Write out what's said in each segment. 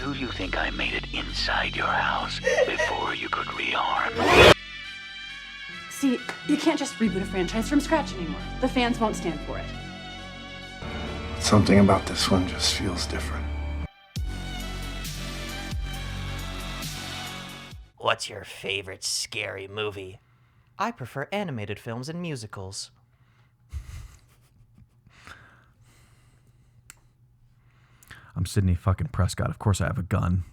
Do you think I made it inside your house before you could rearm? See, you can't just reboot a franchise from scratch anymore. The fans won't stand for it. Something about this one just feels different. What's your favorite scary movie? I prefer animated films and musicals. I'm Sidney fucking Prescott. Of course I have a gun.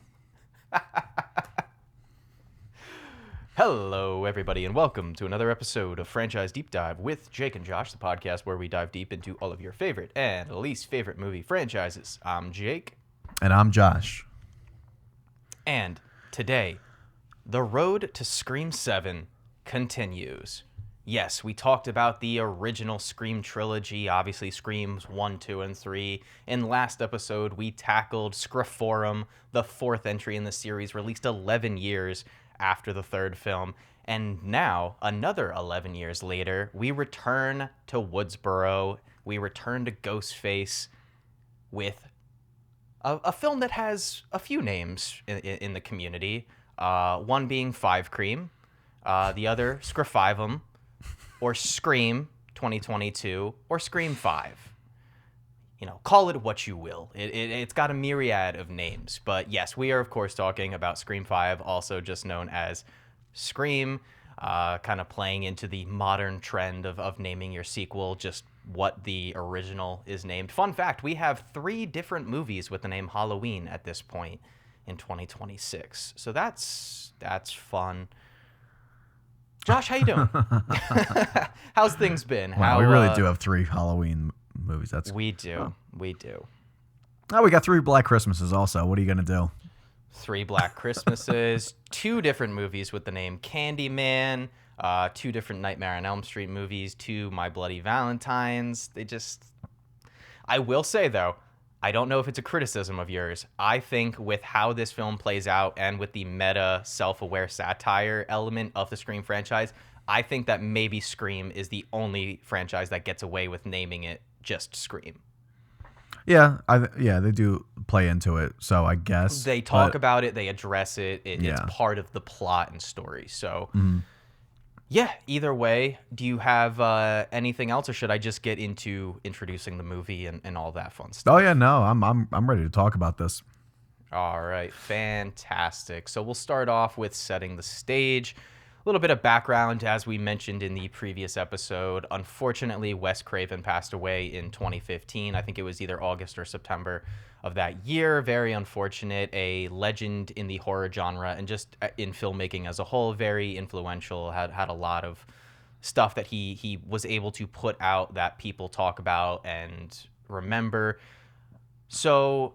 Hello, everybody, and welcome to another episode of Franchise Deep Dive with Jake and Josh, the podcast where we dive deep into all of your favorite and least favorite movie franchises. I'm Jake. And I'm Josh. And today, the road to Scream 7 continues. Yes, we talked about the original Scream trilogy, obviously Screams 1, 2, and 3. In last episode, we tackled Screforum, the fourth entry in the series, released 11 years after the third film. And now, another 11 years later, we return to Woodsboro. We return to Ghostface with a film that has a few names in the community. One being Five Cream, the other Screfivum, or Scream 2022, or Scream 5. You know, call it what you will. It's got a myriad of names. But yes, we are, of course, talking about Scream 5, also just known as Scream, kind of playing into the modern trend of naming your sequel just what the original is named. Fun fact, we have 3 different movies with the name Halloween at this point in 2026. So that's fun. Josh, how you doing? How's things been? Wow, we really do have 3 Halloween movies. We do. Oh, we got 3 Black Christmases also. What are you going to do? 3 Black Christmases, 2 different movies with the name Candyman, 2 different Nightmare on Elm Street movies, 2 My Bloody Valentines. I will say, though, I don't know if it's a criticism of yours. I think with how this film plays out and with the meta self-aware satire element of the Scream franchise, I think that maybe Scream is the only franchise that gets away with naming it just Scream. Yeah, they do play into it, so I guess. They talk about it, they address it, it's part of the plot and story. So, yeah, either way, do you have anything else, or should I just get into introducing the movie and all that fun stuff? Oh, yeah, no, I'm ready to talk about this. All right, fantastic. So we'll start off with setting the stage. A little bit of background, as we mentioned in the previous episode. Unfortunately, Wes Craven passed away in 2015. I think it was either August or September of that year. Very unfortunate. A legend in the horror genre and just in filmmaking as a whole. Very influential. Had a lot of stuff that he was able to put out that people talk about and remember. So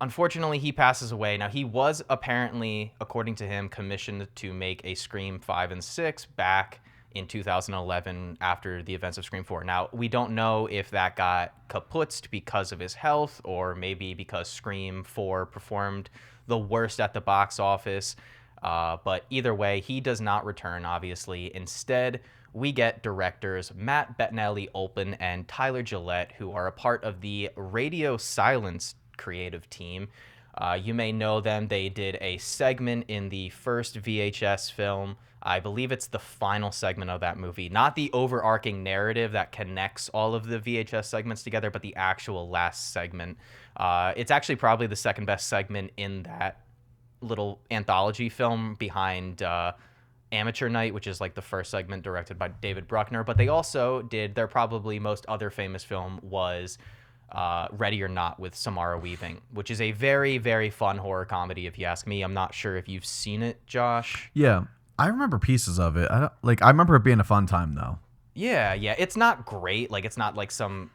unfortunately, he passes away. Now, he was apparently, according to him, commissioned to make a Scream 5 and 6 back in 2011 after the events of Scream 4. Now, we don't know if that got kaputzed because of his health or maybe because Scream 4 performed the worst at the box office. But either way, he does not return, obviously. Instead, we get directors Matt Bettinelli-Olpin and Tyler Gillette, who are a part of the Radio Silence creative team. You may know them. They did a segment in the first VHS film. I believe it's the final segment of that movie, not the overarching narrative that connects all of the VHS segments together, but the actual last segment. It's actually probably the second best segment in that little anthology film behind Amateur Night, which is like the first segment directed by David Bruckner. But they also did their probably most other famous film was Ready or Not with Samara Weaving, which is a very, very fun horror comedy, if you ask me. I'm not sure if you've seen it, Josh. Yeah, I remember pieces of it. I remember it being a fun time, though. Yeah. It's not great. Like, it's not like some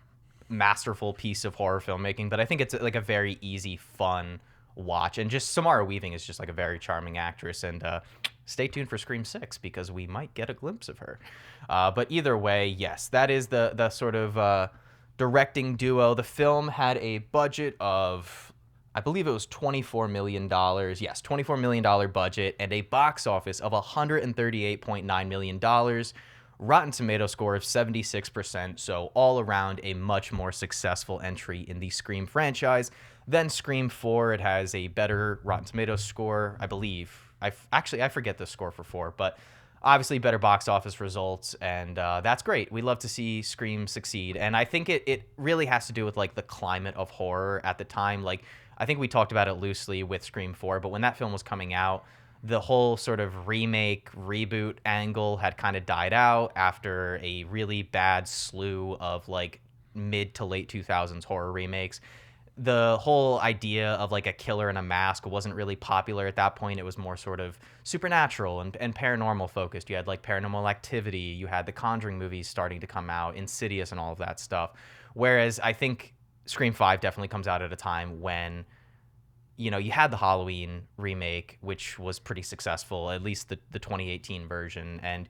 masterful piece of horror filmmaking, but I think it's like a very easy, fun watch. And just Samara Weaving is just like a very charming actress. And stay tuned for Scream 6 because we might get a glimpse of her. But either way, yes, that is the sort of directing duo. The film had a budget of, I believe it was $24 million. Yes, $24 million budget and a box office of $138.9 million. Rotten Tomato score of 76%. So all around a much more successful entry in the Scream franchise. Then Scream 4, it has a better Rotten Tomatoes score, I believe. I forget the score for 4, but obviously better box office results, and that's great. We love to see Scream succeed, and I think it really has to do with like the climate of horror at the time. Like, I think we talked about it loosely with Scream 4, but when that film was coming out, the whole sort of remake, reboot angle had kind of died out after a really bad slew of like mid to late 2000s horror remakes. The whole idea of like a killer in a mask wasn't really popular at that point. It was more sort of supernatural and paranormal focused. You had like Paranormal Activity, you had the Conjuring movies starting to come out, Insidious and all of that stuff. Whereas I think Scream 5 definitely comes out at a time when, you know, you had the Halloween remake, which was pretty successful, at least the 2018 version, and,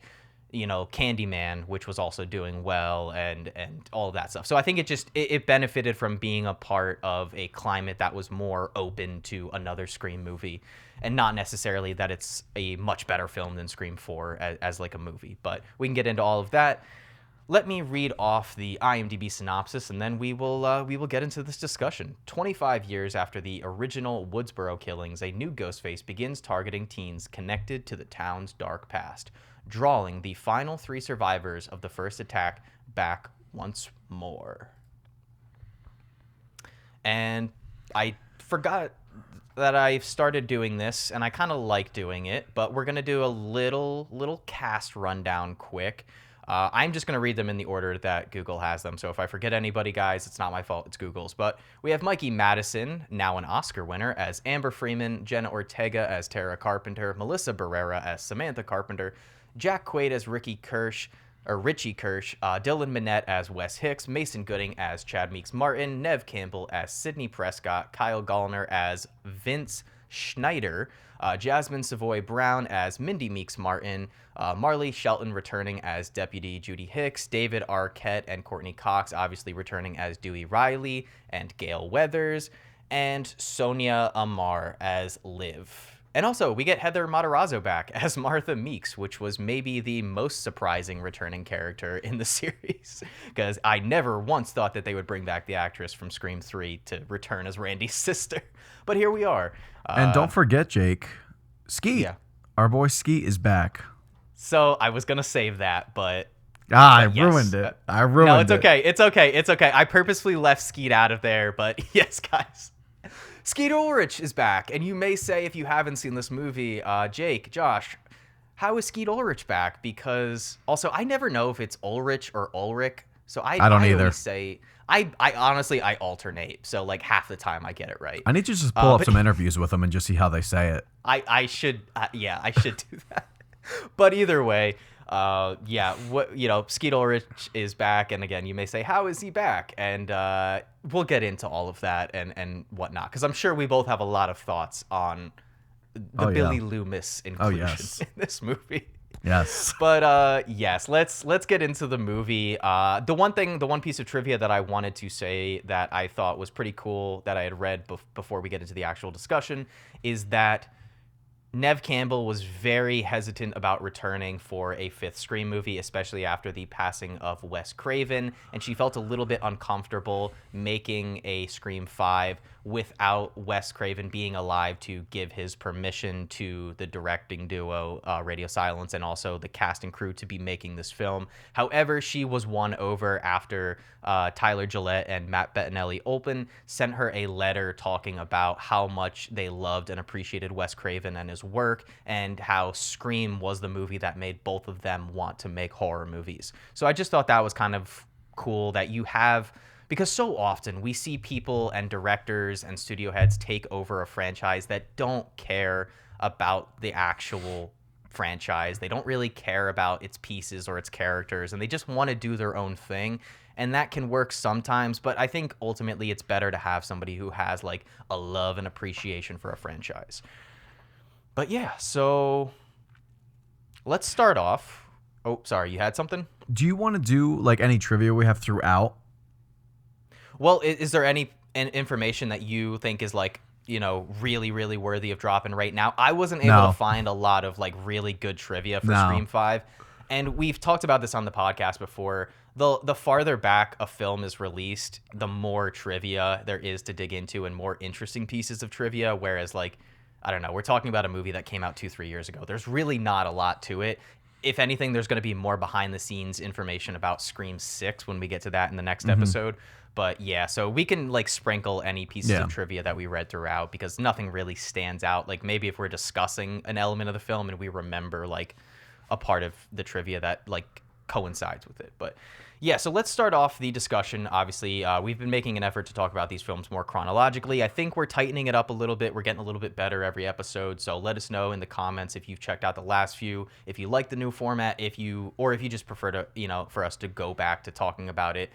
you know, Candyman, which was also doing well, and all of that stuff. So I think it benefited from being a part of a climate that was more open to another Scream movie, and not necessarily that it's a much better film than Scream 4 as like a movie. But we can get into all of that. Let me read off the IMDb synopsis, and then we will get into this discussion. 25 years after the original Woodsboro killings, a new Ghostface begins targeting teens connected to the town's dark past, drawing the final 3 survivors of the first attack back once more. And I forgot that I started doing this, and I kind of like doing it, but we're going to do a little cast rundown quick. I'm just going to read them in the order that Google has them. So if I forget anybody, guys, it's not my fault. It's Google's. But we have Mikey Madison, now an Oscar winner, as Amber Freeman, Jenna Ortega as Tara Carpenter, Melissa Barrera as Samantha Carpenter, Jack Quaid as Richie Kirsch, Dylan Minnette as Wes Hicks, Mason Gooding as Chad Meeks Martin, Nev Campbell as Sidney Prescott, Kyle Gallner as Vince Schneider, Jasmine Savoy Brown as Mindy Meeks Martin, Marley Shelton returning as Deputy Judy Hicks, David Arquette and Courtney Cox obviously returning as Dewey Riley and Gail Weathers, and Sonia Amar as Liv. And also, we get Heather Matarazzo back as Martha Meeks, which was maybe the most surprising returning character in the series, because I never once thought that they would bring back the actress from Scream 3 to return as Randy's sister. But here we are. And don't forget, Jake, Skeet. Yeah. Our boy Skeet is back. So I was going to save that, but... I yes. ruined it. I ruined it. No, it's okay. It's okay. It's okay. I purposefully left Skeet out of there, but yes, guys. Skeet Ulrich is back, and you may say, if you haven't seen this movie, Jake, Josh, how is Skeet Ulrich back? Because also, I never know if it's Ulrich or Ulrich, so I don't either. Say I honestly I alternate, so like half the time I get it right. I need to just pull up some interviews with them and just see how they say it. I should I should do that. But either way, Skeet Ulrich is back, and again, you may say, how is he back? And we'll get into all of that and whatnot, because I'm sure we both have a lot of thoughts on the Billy Loomis inclusion in this movie. Yes. But yes, let's get into the movie. The one piece of trivia that I wanted to say that I thought was pretty cool that I had read before we get into the actual discussion is that Nev Campbell was very hesitant about returning for a 5th Scream movie, especially after the passing of Wes Craven, and she felt a little bit uncomfortable making a Scream 5 without Wes Craven being alive to give his permission to the directing duo, Radio Silence, and also the cast and crew to be making this film. However, she was won over after Tyler Gillette and Matt Bettinelli-Olpin sent her a letter talking about how much they loved and appreciated Wes Craven and his work, and how Scream was the movie that made both of them want to make horror movies. So I just thought that was kind of cool that you have... Because so often we see people and directors and studio heads take over a franchise that don't care about the actual franchise. They don't really care about its pieces or its characters, and they just want to do their own thing. And that can work sometimes, but I think ultimately it's better to have somebody who has like a love and appreciation for a franchise. But yeah, so let's start off. Oh, sorry, you had something? Do you want to do like any trivia we have throughout? Well, is there any information that you think is like, you know, really, really worthy of dropping right now? I wasn't able to find a lot of like really good trivia for Scream 5. And we've talked about this on the podcast before. the farther back a film is released, the more trivia there is to dig into and more interesting pieces of trivia. Whereas, like, I don't know, we're talking about a movie that came out 2-3 years ago. There's really not a lot to it. If anything, there's going to be more behind the scenes information about Scream 6 when we get to that in the next episode. But yeah, so we can like sprinkle any pieces of trivia that we read throughout because nothing really stands out. Like maybe if we're discussing an element of the film and we remember like a part of the trivia that like coincides with it. But yeah, so let's start off the discussion. Obviously, we've been making an effort to talk about these films more chronologically. I think we're tightening it up a little bit. We're getting a little bit better every episode. So let us know in the comments if you've checked out the last few, if you like the new format, if you just prefer to, for us to go back to talking about it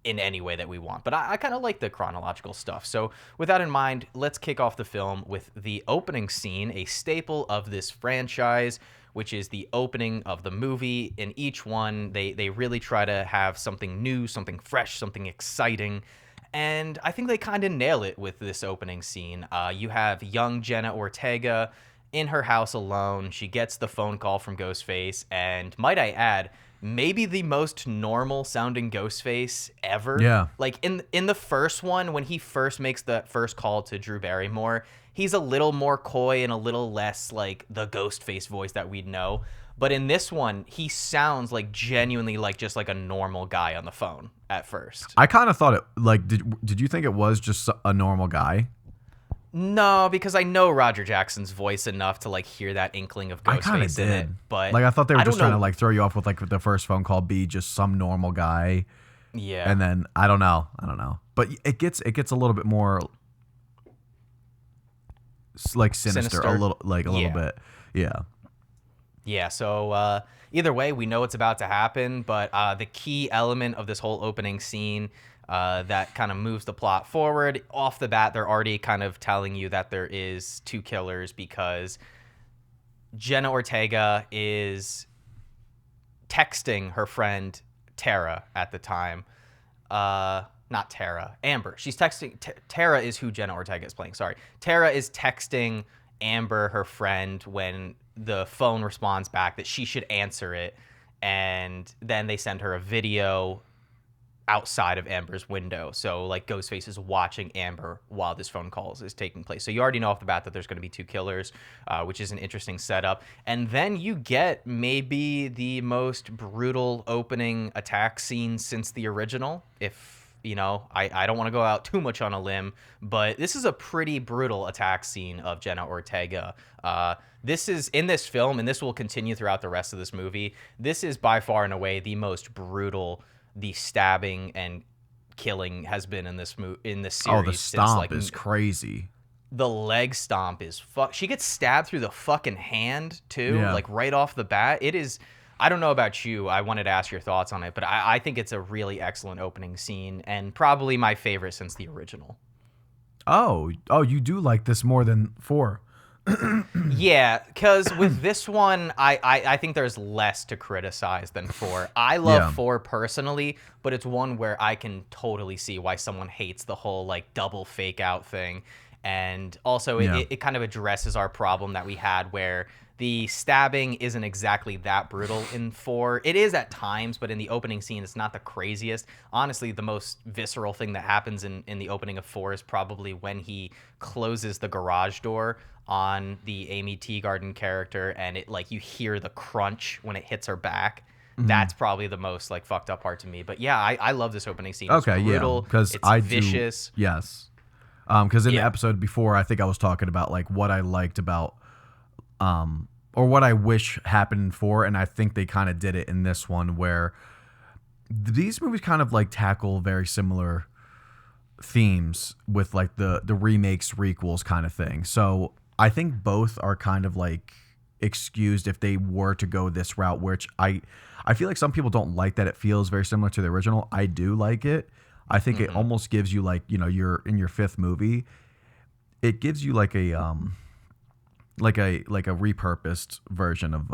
in any way that we want. But I kind of like the chronological stuff. So with that in mind, let's kick off the film with the opening scene, a staple of this franchise, which is the opening of the movie. In each one, they really try to have something new, something fresh, something exciting. And I think they kind of nail it with this opening scene. You have young Jenna Ortega in her house alone. She gets the phone call from Ghostface. And might I add, maybe the most normal sounding Ghostface ever. Yeah. Like in the first one, when he first makes the first call to Drew Barrymore, he's a little more coy and a little less like the Ghostface voice that we'd know. But in this one, he sounds like genuinely like just like a normal guy on the phone at first. I kind of thought it like, did you think it was just a normal guy? No, because I know Roger Jackson's voice enough to like hear that inkling of Ghostface in it. But like I thought they were just trying to like throw you off with like the first phone call be just some normal guy. Yeah. And then I don't know. But it gets a little bit more like sinister. a little bit. Yeah. Yeah, so either way, we know it's about to happen, but the key element of this whole opening scene that kind of moves the plot forward, off the bat, they're already kind of telling you that there is two killers because Jenna Ortega is texting her friend Tara at the time. Not Tara, Amber. She's texting. Tara is who Jenna Ortega is playing. Sorry. Tara is texting Amber, her friend, when the phone responds back that she should answer it. And then they send her a video outside of Amber's window. So like Ghostface is watching Amber while this phone call is taking place. So you already know off the bat that there's going to be two killers, which is an interesting setup. And then you get maybe the most brutal opening attack scene since the original. If I don't want to go out too much on a limb, but this is a pretty brutal attack scene of Jenna Ortega. This is in this film, and this will continue throughout the rest of this movie. This is by far and away the most brutal the stabbing and killing has been in this series. Oh, the stomp is crazy. The leg stomp is She gets stabbed through the fucking hand too, like right off the bat. It is. I don't know about you. I wanted to ask your thoughts on it, but I think it's a really excellent opening scene and probably my favorite since the original. Oh, you do like this more than 4. Yeah, because with this one, I think there's less to criticize than 4. I love 4 personally, but it's one where I can totally see why someone hates the whole like double fake out thing. And also it kind of addresses our problem that we had where the stabbing isn't exactly that brutal in 4. It is at times, but in the opening scene, it's not the craziest. Honestly, the most visceral thing that happens in the opening of 4 is probably when he closes the garage door on the Amy Teagarden character, and it like you hear the crunch when it hits her back. That's probably the most like fucked up part to me. But yeah, I love this opening scene. It's brutal, because it's vicious. Yes. Because in the episode before, I think I was talking about like what I liked about or what I wish happened for, and I think they kind of did it in this one where these movies kind of like tackle very similar themes with like the remakes, requels kind of thing. So I think both are kind of like excused if they were to go this route, which I feel like some people don't like that it feels very similar to the original. I do like it. I think it almost gives you like, you're in your 5th movie. It gives you like a repurposed version of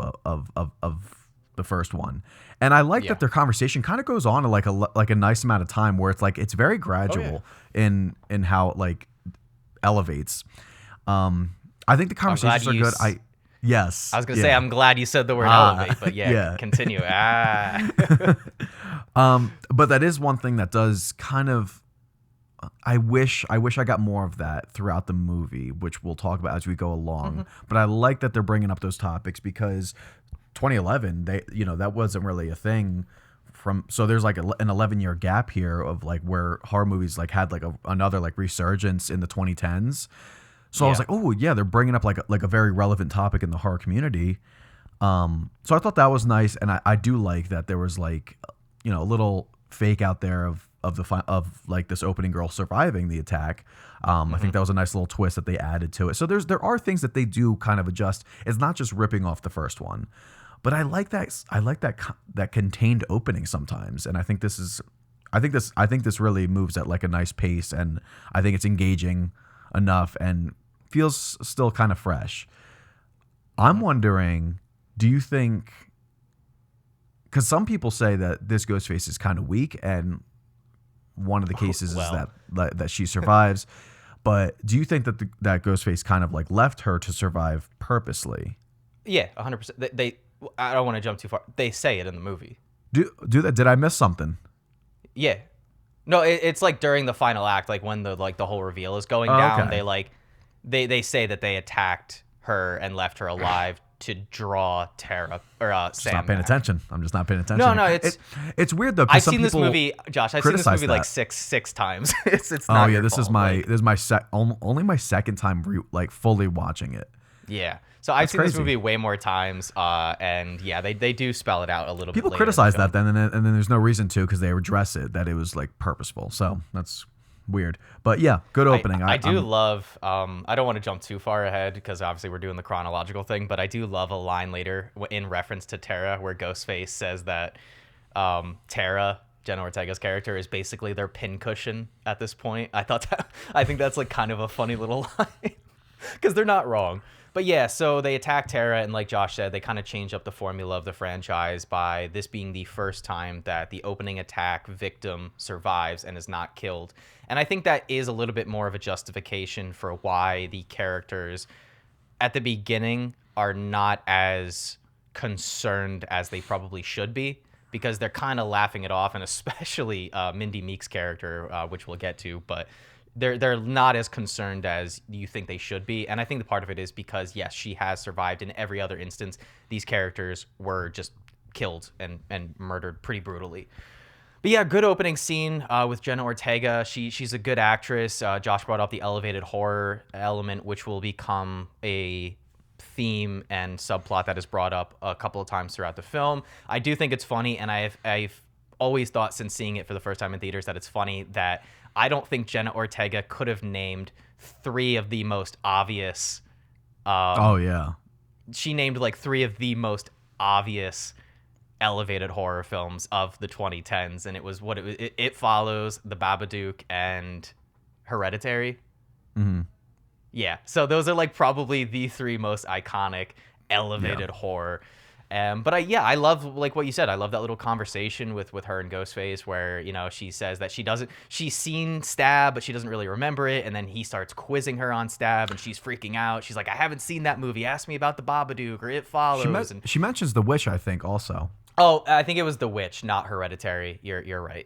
the first one. And I like that their conversation kind of goes on to like a nice amount of time where it's like it's very gradual in how it like elevates. I think the conversations are good. Yes. I was going to say, I'm glad you said the word elevate, but continue. But that is one thing that does kind of. I wish I got more of that throughout the movie, which we'll talk about as we go along. But I like that they're bringing up those topics because 2011, that wasn't really a thing. So there's like an 11-year gap here of like where horror movies like had like another like resurgence in the 2010s. So I was like, oh yeah, they're bringing up like a very relevant topic in the horror community. So I thought that was nice, and I do like that there was like a little fake out there of like this opening girl surviving the attack. I think that was a nice little twist that they added to it. So there are things that they do kind of adjust. It's not just ripping off the first one, but I like that contained opening sometimes. And I think this really moves at like a nice pace, and I think it's engaging enough and feels still kind of fresh. I'm wondering, do you think? Because some people say that this Ghostface is kind of weak, and one of the cases is that she survives. But do you think that that Ghostface kind of like left her to survive purposely? Yeah, 100%. They I don't want to jump too far. They say it in the movie. Do that? Did I miss something? Yeah. No, it's like during the final act, like when the whole reveal is going down. Okay. They say that they attacked her and left her alive to draw Tara or Sam. Just not paying attention. I'm just not paying attention. No, it's weird though. I've seen this movie, Josh. I've seen this movie like six times. It's not. Oh yeah, this is my only my second time fully watching it. Yeah. So I've seen this movie way more times, and yeah, they do spell it out a little bit. People criticize that then, and then there's no reason to because they address it that it was like purposeful. So that's weird. But yeah, good opening. I do love. I don't want to jump too far ahead because obviously we're doing the chronological thing, but I do love a line later in reference to Tara where Ghostface says that Tara, Jenna Ortega's character, is basically their pincushion at this point. I think that's like kind of a funny little line because they're not wrong. But yeah, so they attack Tara, and like Josh said, they kind of change up the formula of the franchise by this being the first time that the opening attack victim survives and is not killed. And I think that is a little bit more of a justification for why the characters at the beginning are not as concerned as they probably should be, because they're kind of laughing it off, and especially Mindy Meek's character, which we'll get to, but they're not as concerned as you think they should be. And I think the part of it is because, yes, she has survived. In every other instance, these characters were just killed and murdered pretty brutally. But yeah, good opening scene with Jenna Ortega. She's a good actress. Josh brought up the elevated horror element, which will become a theme and subplot that is brought up a couple of times throughout the film. I do think it's funny, and I've always thought since seeing it for the first time in theaters that it's funny that I don't think Jenna Ortega could have named three of the most obvious. She named like three of the most obvious elevated horror films of the 2010s, and it was It Follows, The Babadook, and Hereditary. Mm-hmm. Yeah, so those are like probably the three most iconic elevated horror. But I love, like what you said, I love that little conversation with her and Ghostface where, she says that she's seen Stab, but she doesn't really remember it. And then he starts quizzing her on Stab and she's freaking out. She's like, I haven't seen that movie. Ask me about The Babadook or It Follows. She mentions The Witch, I think, also. Oh, I think it was The Witch, not Hereditary. You're right.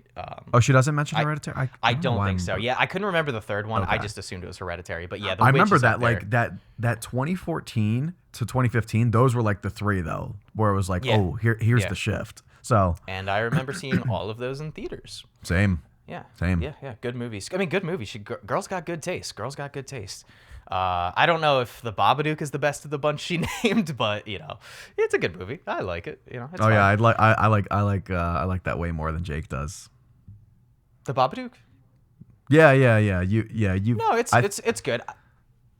She doesn't mention Hereditary? I don't think so. Yeah, I couldn't remember the third one. Okay. I just assumed it was Hereditary. But yeah, The I Witch remember is that up there. like that 2014 to 2015. Those were like the three though, where it was like, here's the shift. So. And I remember seeing all of those in theaters. Same. Yeah. Same. Yeah. Good movies. I mean, good movies. Girls got good taste. I don't know if The Babadook is the best of the bunch she named, but it's a good movie. I like it. It's fine. Yeah, I like that way more than Jake does. The Babadook? Yeah. No, it's good.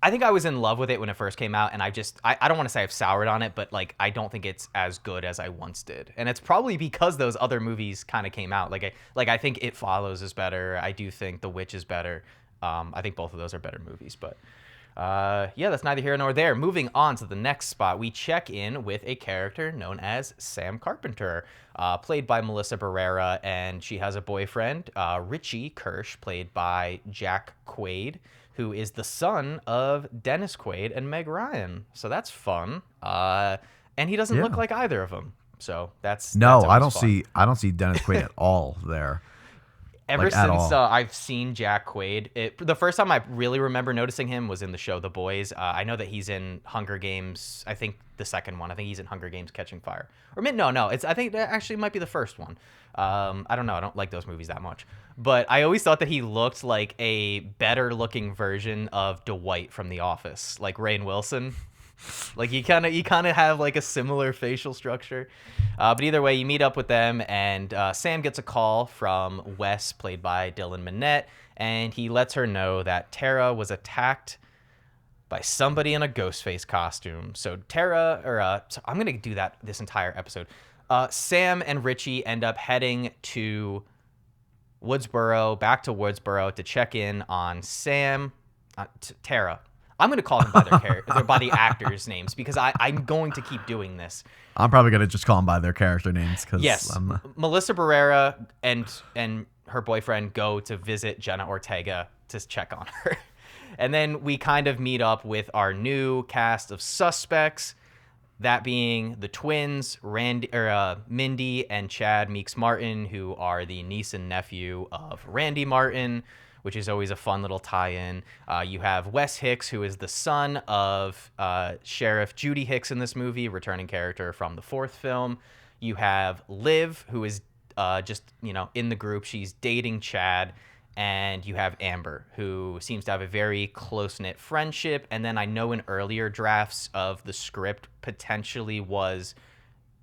I think I was in love with it when it first came out, and I don't want to say I've soured on it, but like I don't think it's as good as I once did, and it's probably because those other movies kind of came out. I think It Follows is better. I do think The Witch is better. I think both of those are better movies, but. That's neither here nor there. Moving on to the next spot, we check in with a character known as Sam Carpenter, played by Melissa Barrera, and she has a boyfriend, Richie Kirsch, played by Jack Quaid, who is the son of Dennis Quaid and Meg Ryan. So that's fun. And he doesn't look like either of them. So that's No, that's I always don't fun. see Dennis Quaid at all there. Ever Like, at since all. I've seen Jack Quaid, the first time I really remember noticing him was in the show The Boys. I know that he's in Hunger Games. I think the second one. I think he's in Hunger Games: Catching Fire. Or no. I think that actually might be the first one. I don't know. I don't like those movies that much. But I always thought that he looked like a better looking version of Dwight from The Office, like Rainn Wilson. Like you kind of have like a similar facial structure, but either way, you meet up with them, and Sam gets a call from Wes, played by Dylan Minnette, and he lets her know that Tara was attacked by somebody in a Ghostface costume. So I'm gonna do that this entire episode. Sam and Richie end up heading to back to Woodsboro to check in on Tara. I'm going to call them by by the actors' names because I'm going to keep doing this. I'm probably gonna just call them by their character names because Yes, Melissa Barrera and her boyfriend go to visit Jenna Ortega to check on her. And then we kind of meet up with our new cast of suspects, that being the twins, Mindy and Chad Meeks Martin, who are the niece and nephew of Randy Martin, which is always a fun little tie-in. You have Wes Hicks, who is the son of Sheriff Judy Hicks in this movie, returning character from the fourth film. You have Liv, who is in the group. She's dating Chad. And you have Amber, who seems to have a very close-knit friendship. And then I know in earlier drafts of the script potentially was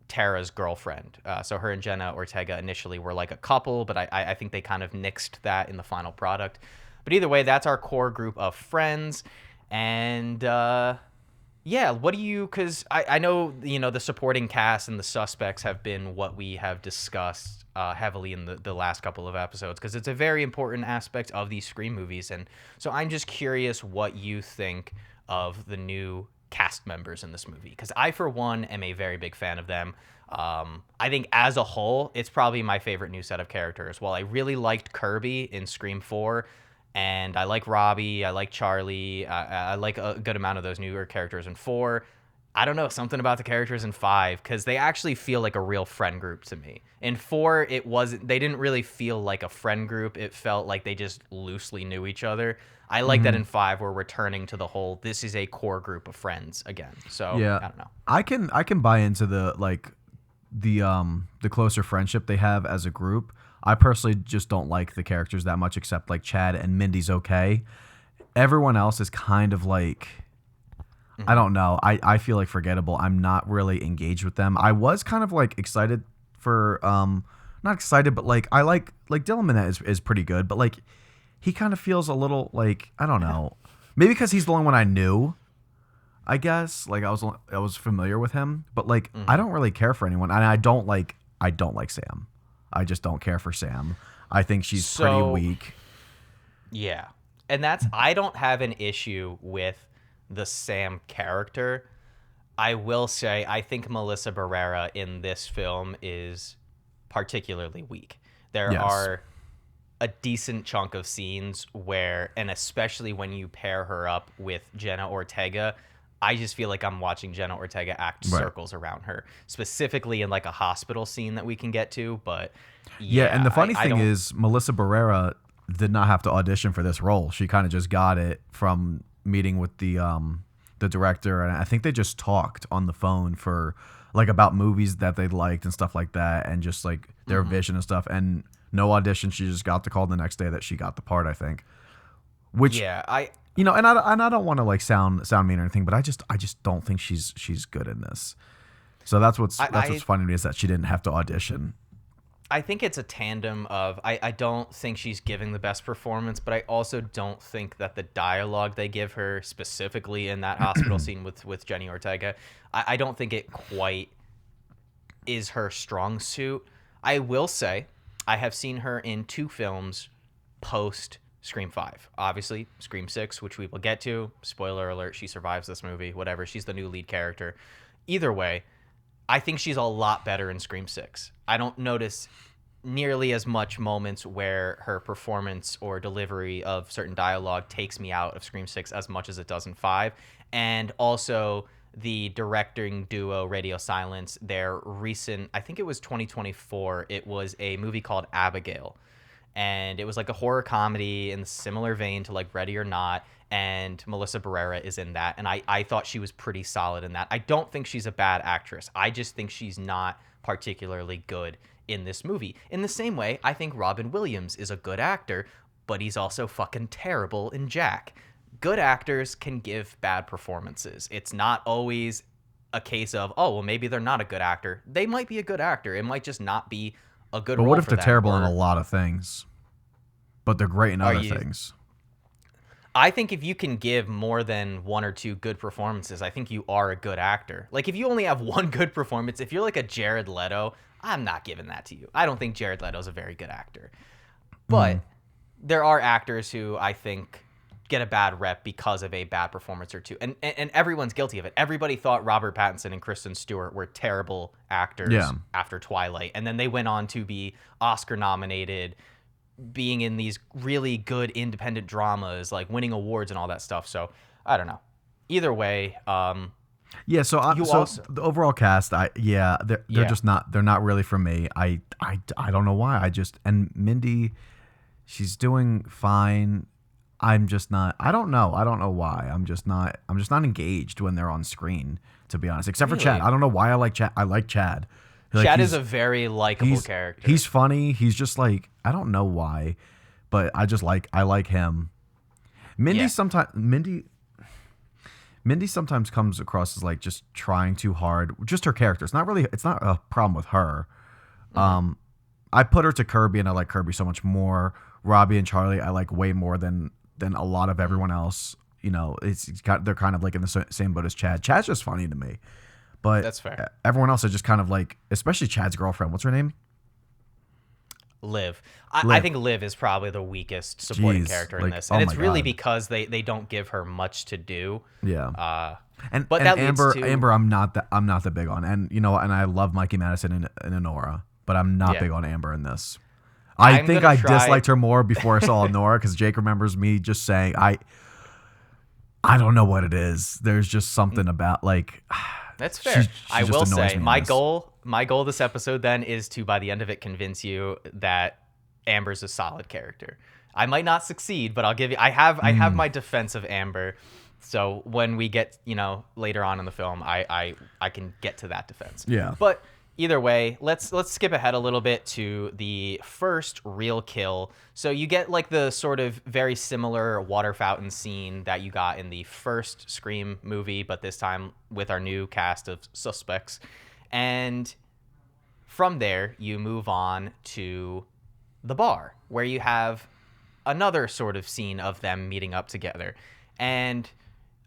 Tara's girlfriend. So her and Jenna Ortega initially were like a couple, but I think they kind of nixed that in the final product. But either way, that's our core group of friends. And what do you, because I know, the supporting cast and the suspects have been what we have discussed heavily in the last couple of episodes, because it's a very important aspect of these Scream movies. And so I'm just curious what you think of the new cast members in this movie, because I, for one, am a very big fan of them. I think as a whole, it's probably my favorite new set of characters. While I really liked Kirby in Scream 4, and I like Robbie, I like Charlie, I like a good amount of those newer characters in 4. I don't know, something about the characters in 5, because they actually feel like a real friend group to me. In 4, they didn't really feel like a friend group. It felt like they just loosely knew each other. I like that in 5 we're returning to the whole, this is a core group of friends again. So yeah, I don't know. I can buy into the closer friendship they have as a group. I personally just don't like the characters that much, except like Chad and Mindy's okay. Everyone else is kind of like, I don't know. I feel like forgettable. I'm not really engaged with them. I was kind of like excited for, not excited, but like I like Dylan Minnette is pretty good, but like he kind of feels a little like, I don't know, maybe because he's the only one I knew. I guess like I was familiar with him, but like I don't really care for anyone, and I don't like Sam. I just don't care for Sam. I think she's pretty weak. Yeah, and I don't have an issue with the Sam character. I will say I think Melissa Barrera in this film is particularly weak. There are a decent chunk of scenes where, and especially when you pair her up with Jenna Ortega, I just feel like I'm watching Jenna Ortega act circles around her, specifically in like a hospital scene that we can get to. But and the funny thing is Melissa Barrera did not have to audition for this role. She kind of just got it from meeting with the director, and I think they just talked on the phone for like about movies that they liked and stuff like that, and just like their vision and stuff, and no audition. She just got the call the next day that she got the part, I think. Which and I don't want to like sound mean or anything, but I just don't think she's good in this. So that's what's funny to me, is that she didn't have to audition. I think it's a tandem of I don't think she's giving the best performance, but I also don't think that the dialogue they give her specifically in that hospital scene with Jenny Ortega, I don't think it quite is her strong suit. I will say I have seen her in 2 films post Scream 5. Obviously, Scream 6, which we will get to. Spoiler alert, she survives this movie. Whatever, she's the new lead character. Either way, I think she's a lot better in Scream 6. I don't notice nearly as much moments where her performance or delivery of certain dialogue takes me out of Scream 6 as much as it does in 5. And also the directing duo Radio Silence, their recent, I think it was 2024, it was a movie called Abigail. And it was like a horror comedy in a similar vein to like Ready or Not. And Melissa Barrera is in that. And I thought she was pretty solid in that. I don't think she's a bad actress. I just think she's not particularly good in this movie. In the same way, I think Robin Williams is a good actor, but he's also fucking terrible in Jack. Good actors can give bad performances. It's not always a case of, oh, well, maybe they're not a good actor. They might be a good actor. It might just not be a good But role what if for they're them, terrible or- in a lot of things, but they're great in other things? I think if you can give more than one or two good performances, I think you are a good actor. Like, if you only have one good performance, if you're like a Jared Leto, I'm not giving that to you. I don't think Jared Leto's a very good actor. But there are actors who I think get a bad rep because of a bad performance or two. And everyone's guilty of it. Everybody thought Robert Pattinson and Kristen Stewart were terrible actors after Twilight. And then they went on to be Oscar nominated, being in these really good independent dramas, like winning awards and all that stuff. So I don't know. Either way, Yeah, so the overall cast, they're just not, they're not really for me. I don't know why. And Mindy, she's doing fine. I'm just not. I don't know why. I'm just not engaged when they're on screen, to be honest. Except for Chad. I don't know why I like Chad. I like Chad. Chad is a very likable character. He's funny. He's just like, I don't know why, but I like him. Mindy sometimes comes across as like just trying too hard. Just her character. It's not a problem with her. I put her to Kirby, and I like Kirby so much more. Robbie and Charlie I like way more than a lot of everyone else. You know, they're kind of like in the same boat as Chad. Chad's just funny to me. But that's fair. Everyone else is just kind of like, especially Chad's girlfriend. What's her name? Liv. I think Liv is probably the weakest supporting character in this. And it's really because they don't give her much to do. Yeah. But that Amber, leads to... Amber, I'm not that big on. And you know, and I love Mikey Madison and Honora, but I'm not big on Amber in this. I think I disliked her more before I saw Honora, because Jake remembers me just saying, I don't know what it is. There's just something about like... That's fair. I will say my this. goal this episode then is to, by the end of it, convince you that Amber's a solid character. I might not succeed, but I'll give you. I have my defense of Amber. So when we get later on in the film, I can get to that defense. Yeah. But either way, let's skip ahead a little bit to the first real kill. So you get like the sort of very similar water fountain scene that you got in the first Scream movie, but this time with our new cast of suspects. And from there, you move on to the bar, where you have another sort of scene of them meeting up together. And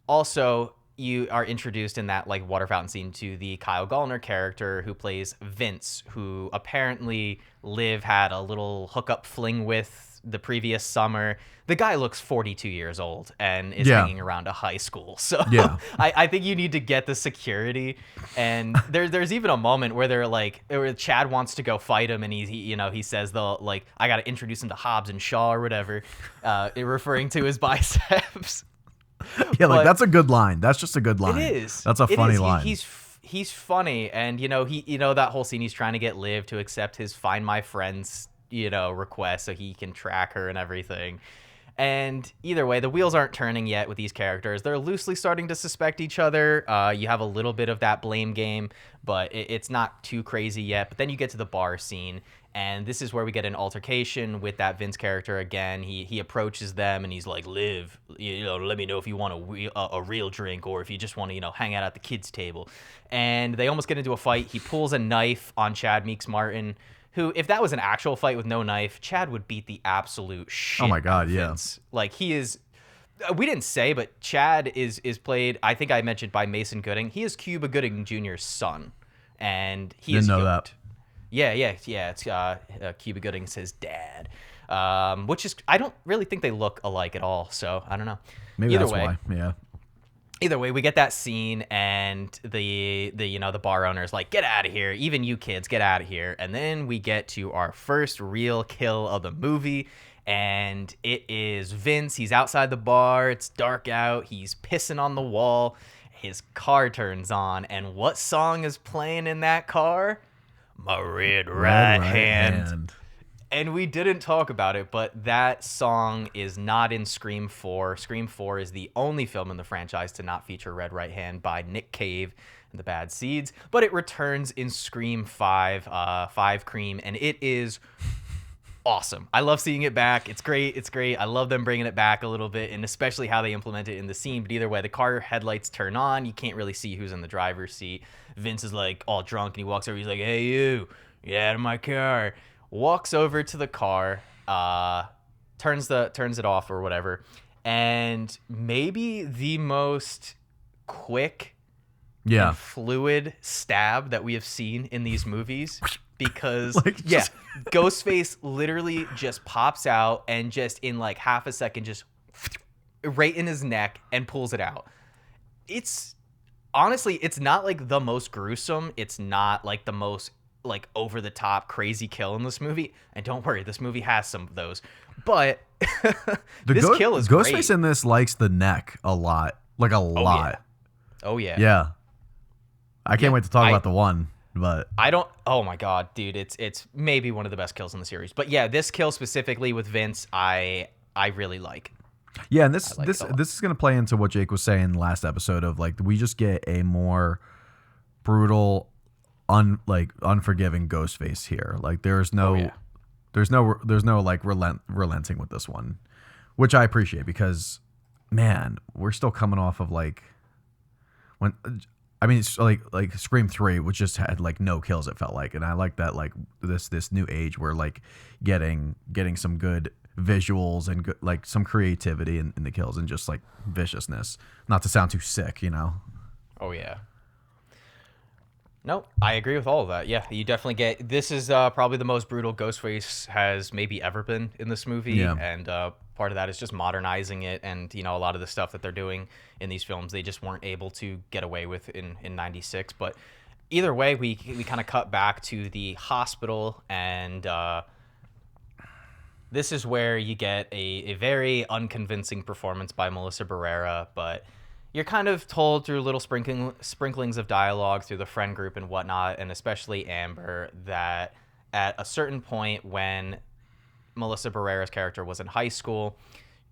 also, you are introduced in that like water fountain scene to the Kyle Gallner character who plays Vince, who apparently Liv had a little hookup fling with the previous summer. The guy looks 42 years old and is hanging around a high school. So I think you need to get the security. And there's even a moment where they're like, where Chad wants to go fight him, and he says I got to introduce him to Hobbs and Shaw or whatever, referring to his biceps. Yeah, like that's a good line. That's just a good line. It is. That's a funny line. He's funny, and that whole scene he's trying to get Liv to accept his "Find My Friends" request so he can track her and everything. And either way, the wheels aren't turning yet with these characters. They're loosely starting to suspect each other. You have a little bit of that blame game, but it's not too crazy yet. But then you get to the bar scene, and this is where we get an altercation with that Vince character again. He approaches them, and he's like, "Liv, let me know if you want a real drink, or if you just want to, hang out at the kids' table." And they almost get into a fight. He pulls a knife on Chad Meeks Martin, who, if that was an actual fight with no knife, Chad would beat the absolute shit. Oh my God, out of Vince. Like, he is. We didn't say, but Chad is played, I think I mentioned, by Mason Gooding. He is Cuba Gooding Jr.'s son, and he Didn't is know yoked. that. Yeah. It's Cuba Gooding's his dad, which is, I don't really think they look alike at all. So I don't know. Maybe that's why. Yeah. Either way, we get that scene, and the bar owner's like, "Get out of here! Even you kids, get out of here!" And then we get to our first real kill of the movie, and it is Vince. He's outside the bar. It's dark out. He's pissing on the wall. his car turns on, and what song is playing in that car? My Red Right Hand. And we didn't talk about it, but that song is not in Scream 4. Scream 4 is the only film in the franchise to not feature Red Right Hand by Nick Cave and the Bad Seeds, but it returns in Scream 5, 5 Cream, and it is awesome. I love seeing it back. It's great. It's great. I love them bringing it back a little bit, and especially how they implement it in the scene. But either way, the car headlights turn on. You can't really see who's in the driver's seat. Vince is like all drunk, and he walks over. He's like, "Hey, you, get out of my car." Walks over to the car, turns it off or whatever, and maybe the most quick and fluid stab that we have seen in these movies, because Ghostface literally just pops out and just in like half a second just right in his neck and pulls it out. It's honestly, it's not like the most gruesome, it's not like the most like over the top crazy kill in this movie, and don't worry, this movie has some of those, but this kill is Ghostface great. in this likes the neck a lot, like a lot. Oh yeah. Yeah. I can't wait to talk about the one, but oh my god, dude, it's maybe one of the best kills in the series. But yeah, this kill specifically with Vince, I really like. Yeah, and this is going to play into what Jake was saying last episode of like we just get a more brutal unforgiving Ghostface here. Like there's no like relenting with this one, which I appreciate, because man, we're still coming off of like when it's like Scream 3, which just had like no kills, it felt like, and I like that, like this new age we're like getting some good visuals and good, like some creativity in the kills and just like viciousness, not to sound too sick, you know. Oh yeah. No, I agree with all of that. Yeah, you definitely get, this is probably the most brutal Ghostface has maybe ever been in this movie. Yeah. And part of that is just modernizing it. And, you know, a lot of the stuff that they're doing in these films, they just weren't able to get away with in 96. But either way, we kind of cut back to the hospital, and this is where you get a very unconvincing performance by Melissa Barrera, but you're kind of told through little sprinklings of dialogue through the friend group and whatnot, and especially Amber, that at a certain point when Melissa Barrera's character was in high school,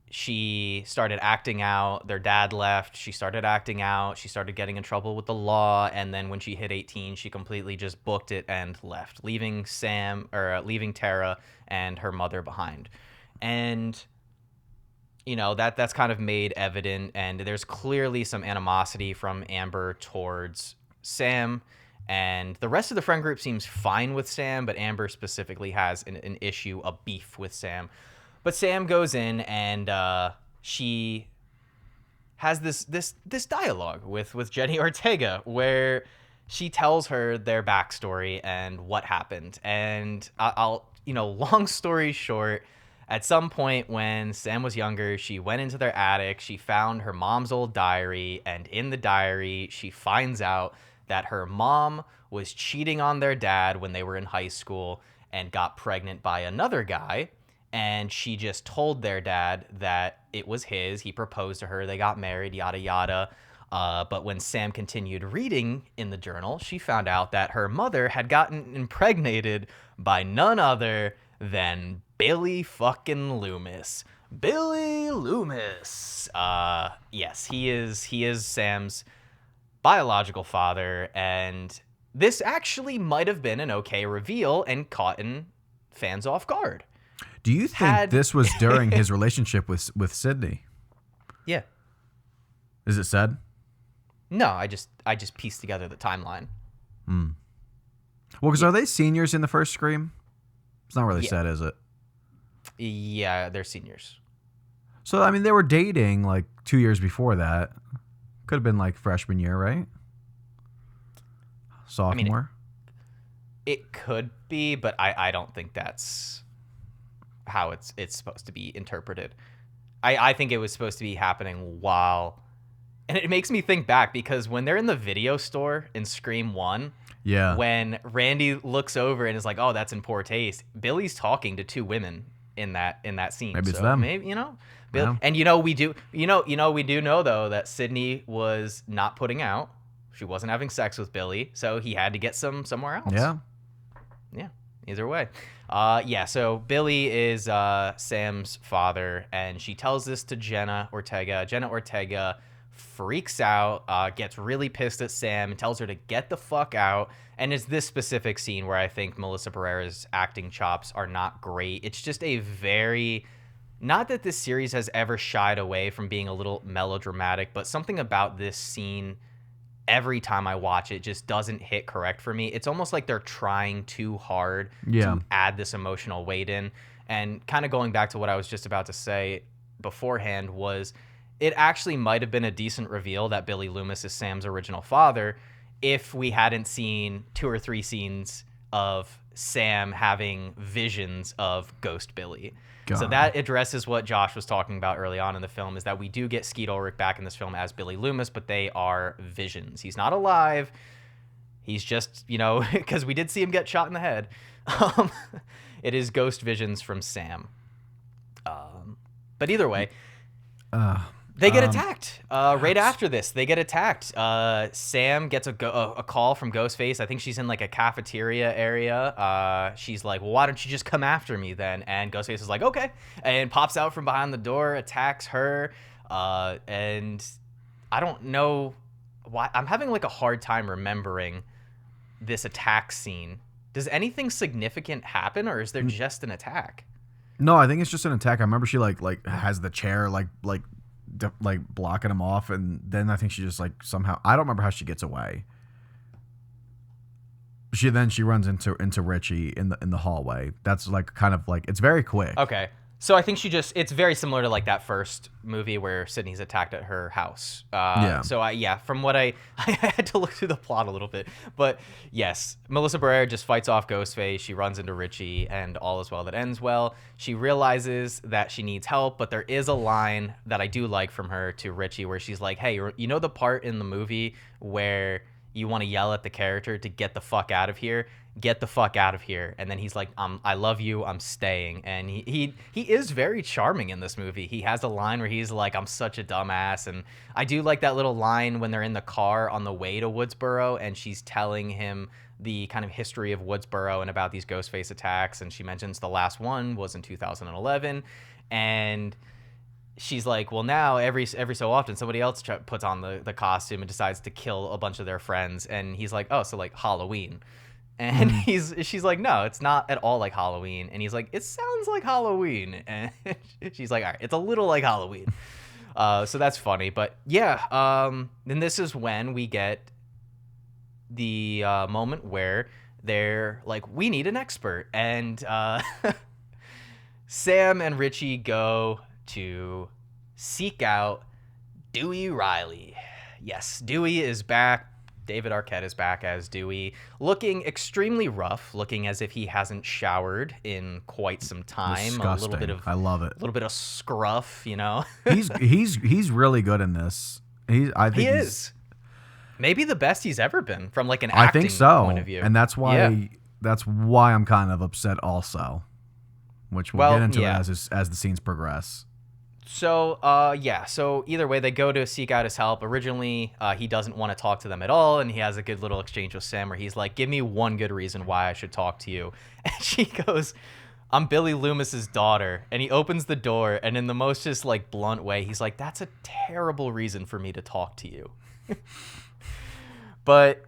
she started acting out. Their dad left. She started acting out. She started getting in trouble with the law. And then when she hit 18, she completely just booked it and left, leaving Tara and her mother behind. And you know, that's kind of made evident, and there's clearly some animosity from Amber towards Sam, and the rest of the friend group seems fine with Sam, but Amber specifically has an issue, a beef with Sam. But Sam goes in, and she has this dialogue with Jenny Ortega where she tells her their backstory and what happened. And I'll long story short, at some point when Sam was younger, she went into their attic, she found her mom's old diary, and in the diary, she finds out that her mom was cheating on their dad when they were in high school and got pregnant by another guy, and she just told their dad that it was his. He proposed to her, they got married, yada yada. But when Sam continued reading in the journal, she found out that her mother had gotten impregnated by none other than Billy fucking Loomis. Billy Loomis. Yes, he is Sam's biological father, and this actually might have been an okay reveal and caught fans off guard. Do you think this was during his relationship with Sydney? Yeah. Is it said? No, I just pieced together the timeline. Well, because are they seniors in the first Scream? It's not really said, is it? Yeah, they're seniors. So, I mean, they were dating like 2 years before that. Could have been like freshman year, right? Sophomore? I mean, it could be, but I don't think that's how it's supposed to be interpreted. I think it was supposed to be happening while... And it makes me think back, because when they're in the video store in Scream 1... Yeah. When Randy looks over and is like, "Oh, that's in poor taste," Billy's talking to two women in that scene. Maybe it's them. Maybe Yeah. And we do know though that Sydney was not putting out. She wasn't having sex with Billy, so he had to get somewhere else. Yeah. Yeah. Either way. So Billy is Sam's father, and she tells this to Jenna Ortega. Jenna Ortega freaks out, gets really pissed at Sam, and tells her to get the fuck out. And it's this specific scene where I think Melissa Barrera's acting chops are not great. It's just a very... Not that this series has ever shied away from being a little melodramatic, but something about this scene, every time I watch it, just doesn't hit correct for me. It's almost like they're trying too hard to add this emotional weight in. And kind of going back to what I was just about to say beforehand was it actually might have been a decent reveal that Billy Loomis is Sam's original father if we hadn't seen 2 or 3 scenes of Sam having visions of Ghost Billy. God. So that addresses what Josh was talking about early on in the film, is that we do get Skeet Ulrich back in this film as Billy Loomis, but they are visions. He's not alive. He's just, because we did see him get shot in the head. It is ghost visions from Sam. But either way, they get attacked. Right after this, they get attacked. Sam gets a call from Ghostface. I think she's in like a cafeteria area. She's like, well, why don't you just come after me then? And Ghostface is like, okay. And pops out from behind the door, attacks her. And I don't know why. I'm having like a hard time remembering this attack scene. Does anything significant happen, or is there just an attack? No, I think it's just an attack. I remember she like has the chair like blocking him off, and then I think she just like somehow, I don't remember how she gets away. She runs into Richie in the hallway. That's like kind of like, it's very quick. Okay. So I think it's very similar to like that first movie where Sydney's attacked at her house. So from what I had to look through the plot a little bit, but yes, Melissa Barrera just fights off Ghostface. She runs into Richie, and all is well that ends well. She realizes that she needs help, but there is a line that I do like from her to Richie where she's like, hey, the part in the movie where you want to yell at the character to get the fuck out of here? Get the fuck out of here. And then he's like, I love you, I'm staying. And he is very charming in this movie. He has a line where he's like, I'm such a dumbass. And I do like that little line when they're in the car on the way to Woodsboro, and she's telling him the kind of history of Woodsboro and about these Ghostface attacks. And she mentions the last one was in 2011. And she's like, well, now every so often somebody else puts on the costume and decides to kill a bunch of their friends. And he's like, oh, so like Halloween. And she's like, no, it's not at all like Halloween. And he's like, it sounds like Halloween. And she's like, all right, it's a little like Halloween. So that's funny. But yeah, then this is when we get the moment where they're like, we need an expert. And Sam and Richie go to seek out Dewey Riley. Yes, Dewey is back. David Arquette is back as Dewey, looking extremely rough, looking as if he hasn't showered in quite some time. Disgusting. I love it. A little bit of scruff, He's really good in this. I think he is maybe the best he's ever been from like an acting point of view. And that's why I'm kind of upset also, which we'll get into as the scenes progress. So, so either way, they go to seek out his help. Originally, he doesn't want to talk to them at all, and he has a good little exchange with Sam where he's like, give me one good reason why I should talk to you. And she goes, I'm Billy Loomis's daughter. And he opens the door, and in the most just like blunt way, he's like, that's a terrible reason for me to talk to you. But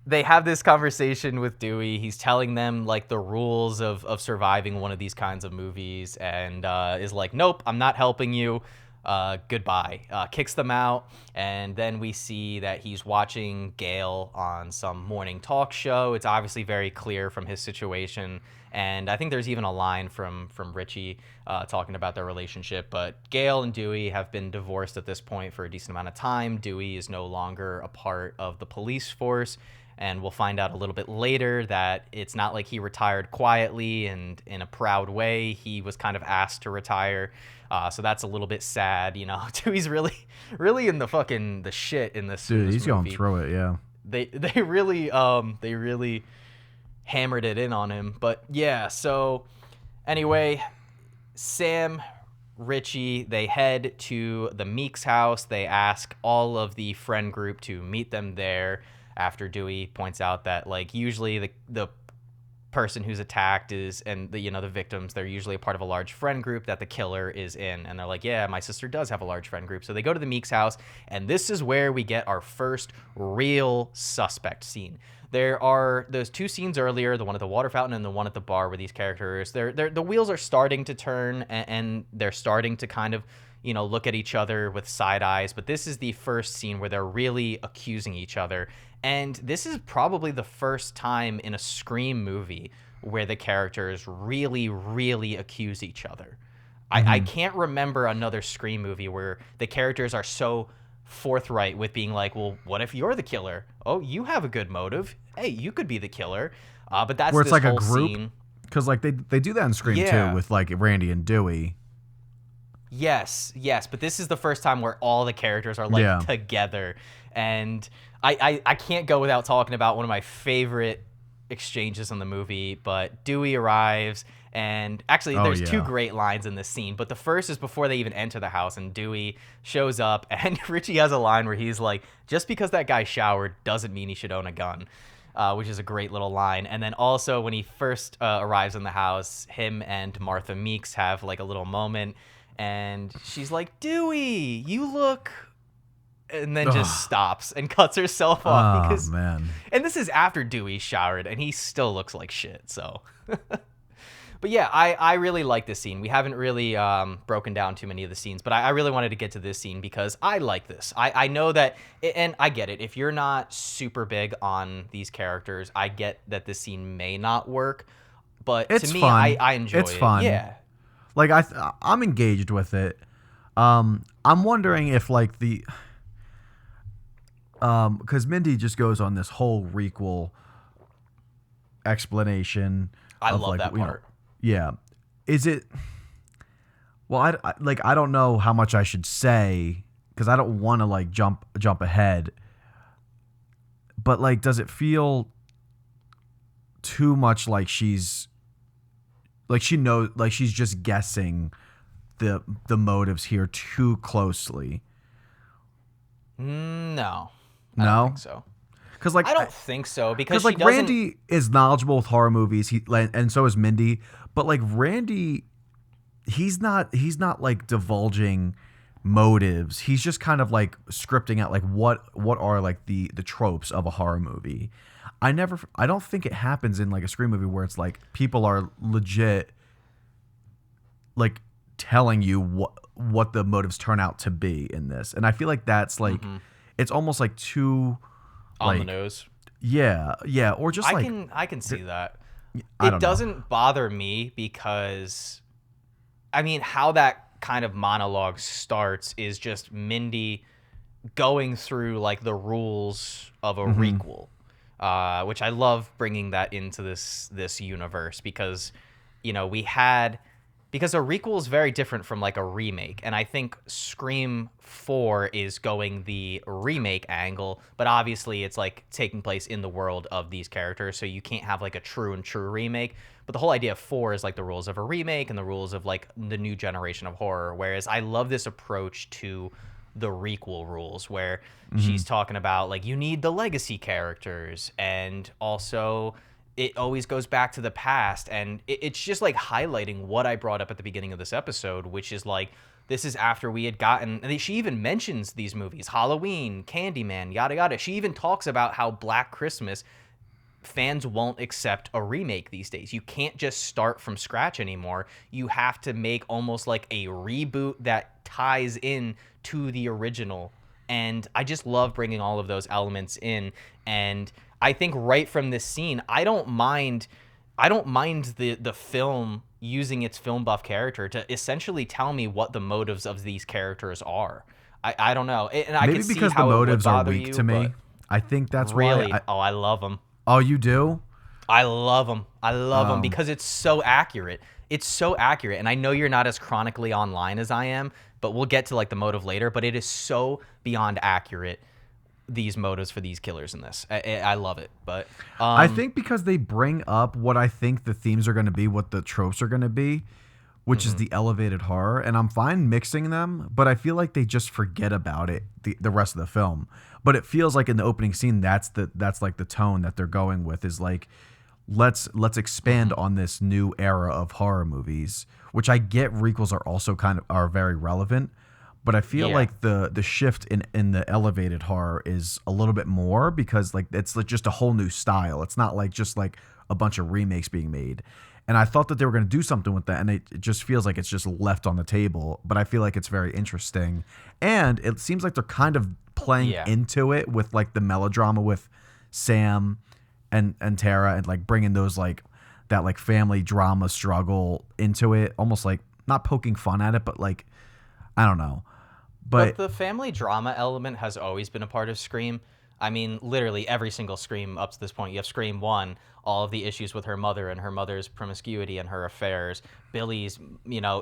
they have this conversation with Dewey. He's telling them like the rules of surviving one of these kinds of movies, and is like, nope, I'm not helping you. Goodbye. Kicks them out. And then we see that he's watching Gail on some morning talk show. It's obviously very clear from his situation. And I think there's even a line from Richie talking about their relationship. But Gail and Dewey have been divorced at this point for a decent amount of time. Dewey is no longer a part of the police force. And we'll find out a little bit later that it's not like he retired quietly and in a proud way. He was kind of asked to retire. So that's a little bit sad, Dewey's really in the shit in this. Dude, he's movie. Going through it, yeah. They really hammered it in on him. But yeah, so anyway, Sam Richie, they head to the Meeks house. They ask all of the friend group to meet them there after Dewey points out that, like, usually the person who's attacked is, and the victims, they're usually a part of a large friend group that the killer is in. And they're like, yeah, my sister does have a large friend group. So they go to the Meeks house, and this is where we get our first real suspect scene. There are those two scenes earlier, the one at the water fountain and the one at the bar, where these characters, the wheels are starting to turn, and they're starting to kind of, look at each other with side eyes. But this is the first scene where they're really accusing each other. And this is probably the first time in a Scream movie where the characters really, really accuse each other. I can't remember another Scream movie where the characters are so forthright with being like, well, what if you're the killer? Oh, you have a good motive. Hey, you could be the killer. But that's where it's this like whole a group, scene. Because like they do that in Scream too, with like Randy and Dewey. Yes, but this is the first time where all the characters are like together, and I can't go without talking about one of my favorite exchanges in the movie. But Dewey arrives, and actually there's two great lines in this scene, but the first is before they even enter the house, and Dewey shows up, and Richie has a line where he's like, just because that guy showered doesn't mean he should own a gun. Which is a great little line. And then also when he first arrives in the house, him and Martha Meeks have like a little moment, and she's like, Dewey, you look, and then just stops and cuts herself off. Because, man. And this is after Dewey showered, and he still looks like shit, so. But yeah, I really like this scene. We haven't really broken down too many of the scenes, but I really wanted to get to this scene because I like this. I know that, and I get it. If you're not super big on these characters, I get that this scene may not work, but it's to me, fun. I enjoy it. It's fun. Yeah. Like I'm engaged with it. I'm wondering if like because Mindy just goes on this whole requel explanation. I love like, that part. Yeah. Is it? Well, I don't know how much I should say because I don't want to like jump ahead. But like, does it feel too much like she's like she knows, like she's just guessing the motives here too closely? No. No? I don't think so. Because like I don't think so because like she doesn't... Randy is knowledgeable with horror movies, and so is Mindy. But like Randy, he's not like divulging motives. He's just kind of like scripting out like what are like the tropes of a horror movie. I don't think it happens in like a Scream movie where it's like people are legit like telling you what the motives turn out to be in this. And I feel like that's like it's almost like too on the nose. Yeah, or just I can see that. It doesn't bother me because, I mean, how that kind of monologue starts is just Mindy going through like the rules of a requel, which I love bringing that into this universe because, because a requel is very different from like a remake. And I think Scream 4 is going the remake angle, but obviously it's like taking place in the world of these characters. So you can't have like a true remake. But the whole idea of 4 is like the rules of a remake and the rules of like the new generation of horror. Whereas I love this approach to the requel rules where she's talking about like you need the legacy characters, and also it always goes back to the past, and it's just like highlighting what I brought up at the beginning of this episode, which is like this is after we had gotten, and she even mentions these movies, Halloween, Candyman, yada yada. She even talks about how Black Christmas, fans won't accept a remake these days. You can't just start from scratch anymore. You have to make almost like a reboot that ties in to the original. And I just love bringing all of those elements in. And I think right from this scene, I don't mind the film using its film buff character to essentially tell me what the motives of these characters are. I don't know. And I maybe can see because how the motives it would are bother weak you, to me. I think that's really, why. I love them. Oh, you do? I love them. I love them because it's so accurate. It's so accurate. And I know you're not as chronically online as I am, but we'll get to like the motive later, but it is so beyond accurate, these motives for these killers in this. I love it. But I think because they bring up what I think the themes are going to be, what the tropes are going to be, which is the elevated horror, and I'm fine mixing them, but I feel like they just forget about it the rest of the film. But it feels like in the opening scene, that's like the tone that they're going with, is like, let's expand on this new era of horror movies, which I get requels are also are very relevant, but I feel like the shift in the elevated horror is a little bit more, because like it's like just a whole new style. It's not like just like a bunch of remakes being made. And I thought that they were going to do something with that, and it just feels like it's just left on the table. But I feel like it's very interesting, and it seems like they're kind of playing into it with like the melodrama with Sam and Tara, and like bringing those like that like family drama struggle into it, almost like not poking fun at it, but like I don't know. But the family drama element has always been a part of Scream. I mean, literally every single Scream up to this point. You have Scream 1, all of the issues with her mother and her mother's promiscuity and her affairs. Billy's,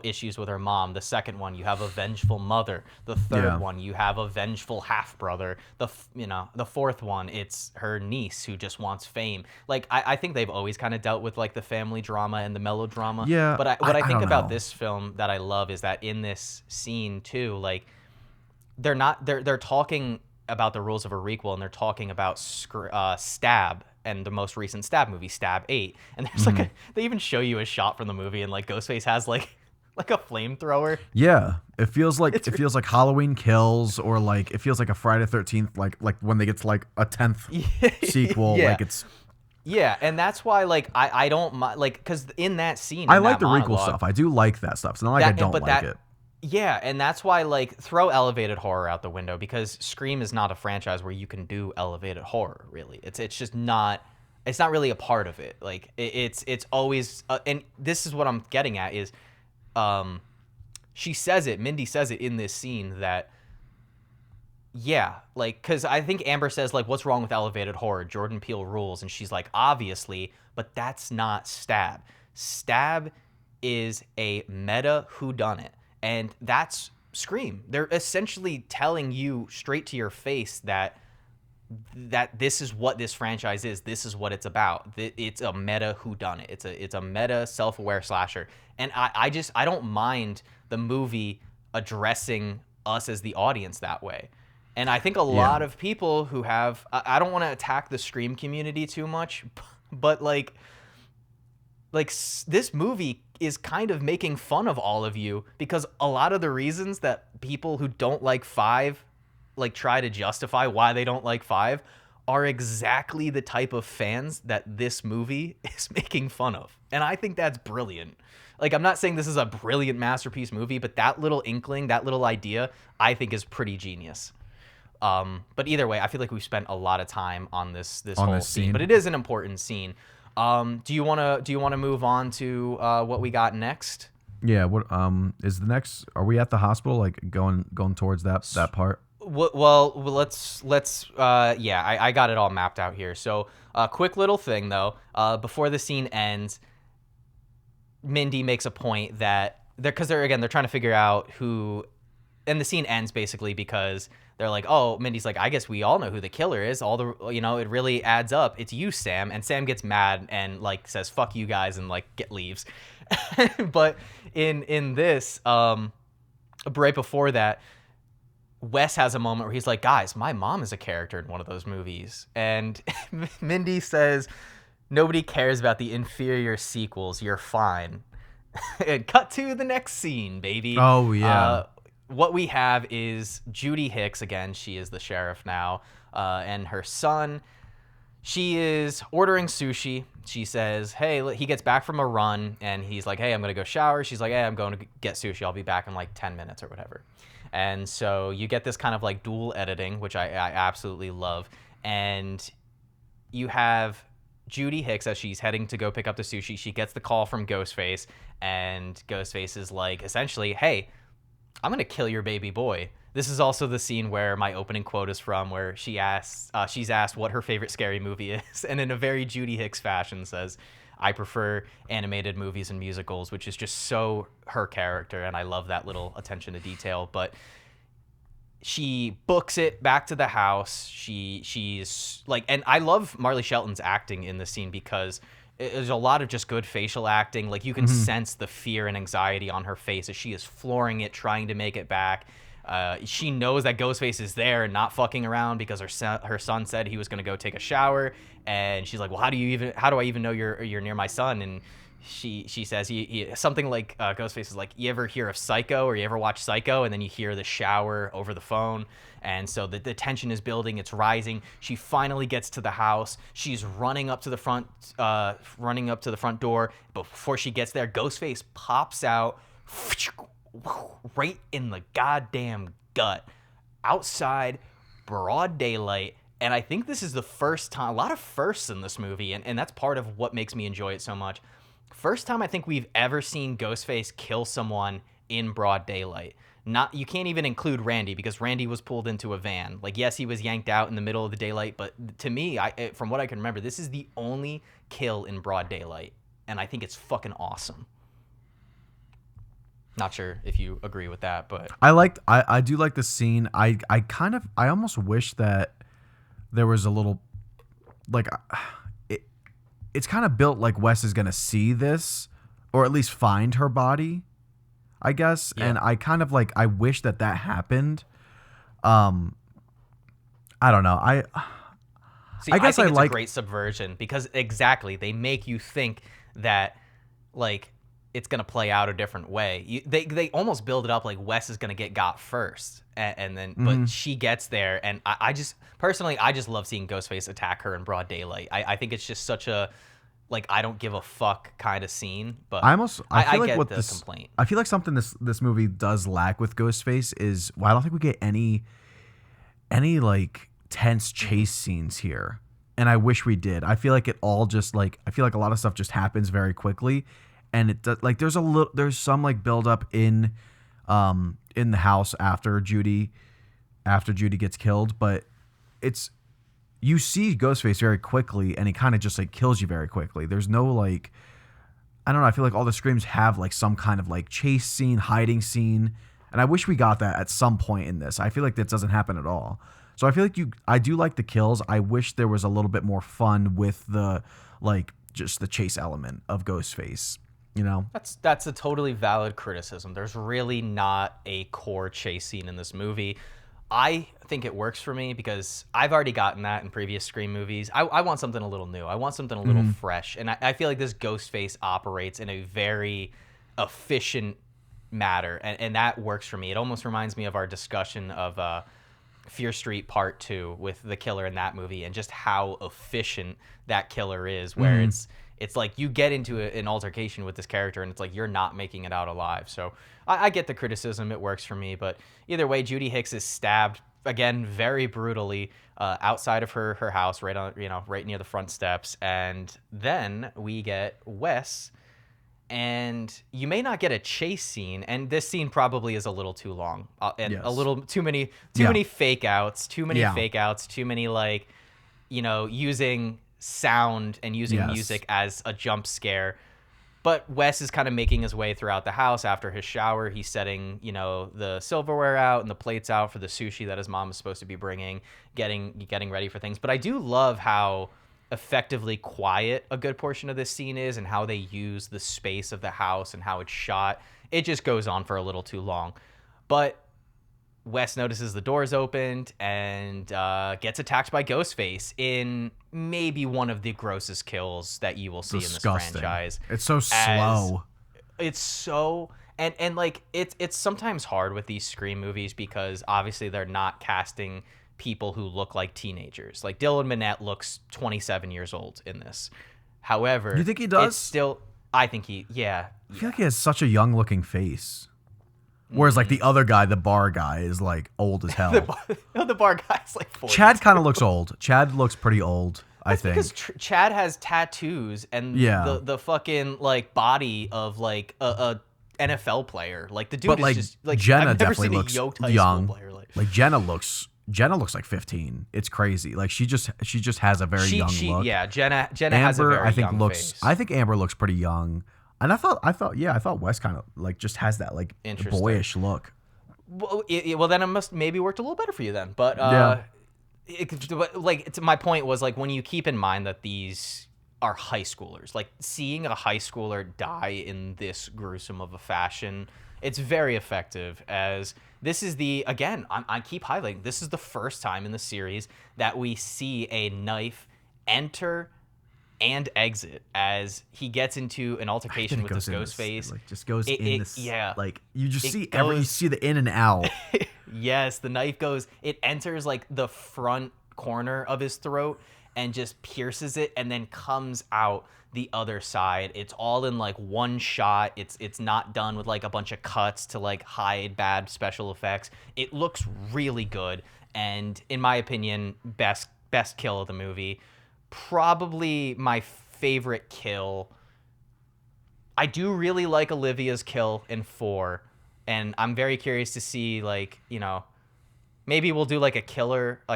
issues with her mom. The second one, you have a vengeful mother. The third one, you have a vengeful half-brother. The fourth one, it's her niece who just wants fame. Like, I think they've always kind of dealt with, like, the family drama and the melodrama. Yeah, But what I think don't about know. this film that I love is that in this scene, too, like, they're talking about the rules of a requel, and they're talking about Stab and the most recent Stab movie, Stab 8. And there's like they even show you a shot from the movie, and like Ghostface has like a flamethrower. yeah, it feels like Halloween Kills, or like it feels like a Friday 13th, like when they get to like a 10th sequel. Yeah. Like it's Yeah, and that's why like I don't mind, like, because in that scene, I in like that the requel monologue, stuff. I do like that stuff. It's not like I don't like it. Yeah, and that's why, like, throw elevated horror out the window, because Scream is not a franchise where you can do elevated horror, really. It's just not, it's not really a part of it. Like, it's always, and this is what I'm getting at is, Mindy says it in this scene that, yeah, like, because I think Amber says, like, what's wrong with elevated horror? Jordan Peele rules. And she's like, obviously, but that's not Stab. Stab is a meta whodunit. And that's Scream. They're essentially telling you straight to your face that this is what this franchise is. This is what it's about. It's a meta whodunit. It's a meta self-aware slasher. And I don't mind the movie addressing us as the audience that way. And I think a lot of people who have, I don't want to attack the Scream community too much, but like this movie is kind of making fun of all of you, because a lot of the reasons that people who don't like 5 like try to justify why they don't like 5 are exactly the type of fans that this movie is making fun of. And I think that's brilliant. Like, I'm not saying this is a brilliant masterpiece movie, but that little inkling, that little idea, I think is pretty genius. But either way, I feel like we've spent a lot of time on this whole scene, but it is an important scene. Do you want to move on to what we got next? Yeah. What is the next? Are we at the hospital? Like going towards that part? Well, let's I got it all mapped out here. So, quick little thing though. Before the scene ends, Mindy makes a point that they're trying to figure out who, and the scene ends basically because they're like, oh, Mindy's like, I guess we all know who the killer is. It really adds up. It's you, Sam. And Sam gets mad and like says, fuck you guys, and like leaves. But in this, right before that, Wes has a moment where he's like, guys, my mom is a character in one of those movies. And Mindy says, nobody cares about the inferior sequels. You're fine. And cut to the next scene, baby. Oh, yeah. What we have is Judy Hicks, again, she is the sheriff now, and her son. She is ordering sushi. She says, hey, he gets back from a run, and he's like, hey, I'm going to go shower. She's like, hey, I'm going to get sushi. I'll be back in like 10 minutes or whatever. And so you get this kind of like dual editing, which I absolutely love. And you have Judy Hicks, as she's heading to go pick up the sushi, she gets the call from Ghostface, and Ghostface is like, essentially, hey, I'm going to kill your baby boy. This is also the scene where my opening quote is from, where she's asked what her favorite scary movie is, and in a very Judy Hicks fashion says, I prefer animated movies and musicals, which is just so her character, and I love that little attention to detail. But she books it back to the house. She's like, and I love Marley Shelton's acting in this scene, because there's a lot of just good facial acting. Like, you can sense the fear and anxiety on her face as she is flooring it, trying to make it back. She knows that Ghostface is there and not fucking around because her son said he was going to go take a shower, and she's like, well, how do I even know you're near my son? And she says he something like, Ghostface is like, you ever hear of Psycho, or you ever watch Psycho? And then you hear the shower over the phone, and so the tension is building, it's rising. She finally gets to the house. She's running up to the front door. Before she gets there, Ghostface pops out right in the goddamn gut, outside, broad daylight. And I think this is the first time, a lot of firsts in this movie, and that's part of what makes me enjoy it so much. First time I think we've ever seen Ghostface kill someone in broad daylight. You can't even include Randy, because Randy was pulled into a van. Like, yes, he was yanked out in the middle of the daylight, but to me, from what I can remember, this is the only kill in broad daylight, and I think it's fucking awesome. Not sure if you agree with that, but I do like the scene. I almost wish that there was a little, like, it's kind of built like Wes is gonna see this, or at least find her body, I guess. Yeah. And I kind of I wish that happened. I don't know. I guess I think it's a great subversion, because exactly, they make you think that it's going to play out a different way. They almost build it up like Wes is going to got first. And then, but she gets there. And I just love seeing Ghostface attack her in broad daylight. I think it's just such a, I don't give a fuck kind of scene. But I get the complaint. I feel like something this movie does lack with Ghostface is, I don't think we get any tense chase scenes here. And I wish we did. I feel like it all just I feel like a lot of stuff just happens very quickly. And it does, there's some build up in the house after Judy gets killed, but you see Ghostface very quickly, and he kind of just kills you very quickly. There's no I don't know. I feel like all the screams have some kind of chase scene, hiding scene, and I wish we got that at some point in this. I feel like that doesn't happen at all. So I feel like I do like the kills. I wish there was a little bit more fun with the just the chase element of Ghostface. You know, that's a totally valid criticism. There's really not a core chase scene in this movie. I think it works for me because I've already gotten that in previous Scream movies. I want something a little new. I want something a little fresh. And I feel like this Ghostface operates in a very efficient manner, and that works for me. It almost reminds me of our discussion of Fear Street Part 2 with the killer in that movie, and just how efficient that killer is, where it's like you get into an altercation with this character, and it's like you're not making it out alive. So I get the criticism. It works for me. But either way, Judy Hicks is stabbed, again, very brutally, outside of her house, right near the front steps. And then we get Wes, and you may not get a chase scene, and this scene probably is a little too long, and a little too many fake outs, too many using sound and using music as a jump scare. But Wes is kind of making his way throughout the house after his shower. He's setting, the silverware out and the plates out for the sushi that his mom is supposed to be bringing, getting ready for things. But I do love how effectively quiet a good portion of this scene is, and how they use the space of the house and how it's shot. It just goes on for a little too long. But Wes notices the doors opened and gets attacked by Ghostface in maybe one of the grossest kills that you will see in this franchise. It's so slow. It's so and it's sometimes hard with these Scream movies because obviously they're not casting people who look like teenagers. Like Dylan Minnette looks 27 years old in this. However, you think he does? It's still, I think he. I feel like he has such a young looking face. Whereas the other guy, the bar guy, is old as hell. the bar guy's 40. Chad kind of looks old. Chad looks pretty old, I think. Because Chad has tattoos and the fucking body of a NFL player. The dude is just Jenna I've never definitely seen looks a yoked high young. School player. Jenna looks like 15. It's crazy. She just has a very young look. Yeah, Jenna Amber, has a very young face. I think Amber looks pretty young. And I thought Wes kind of just has that boyish look. Well, then it must maybe worked a little better for you then. But my point was when you keep in mind that these are high schoolers. Like, seeing a high schooler die in this gruesome of a fashion, it's very effective, as this is again, I keep highlighting, this is the first time in the series that we see a knife enter and exit as he gets into an altercation with this Ghostface. Like, just goes in this. Yeah. Like, you just see goes, you see the in and out. Yes, the knife it enters like the front corner of his throat and just pierces it and then comes out the other side. It's all in like one shot. It's not done with like a bunch of cuts to like hide bad special effects. It looks really good, and in my opinion, best kill of the movie. Probably my favorite kill. I do really like Olivia's kill in 4, and I'm very curious to see, like, you know, maybe we'll do like a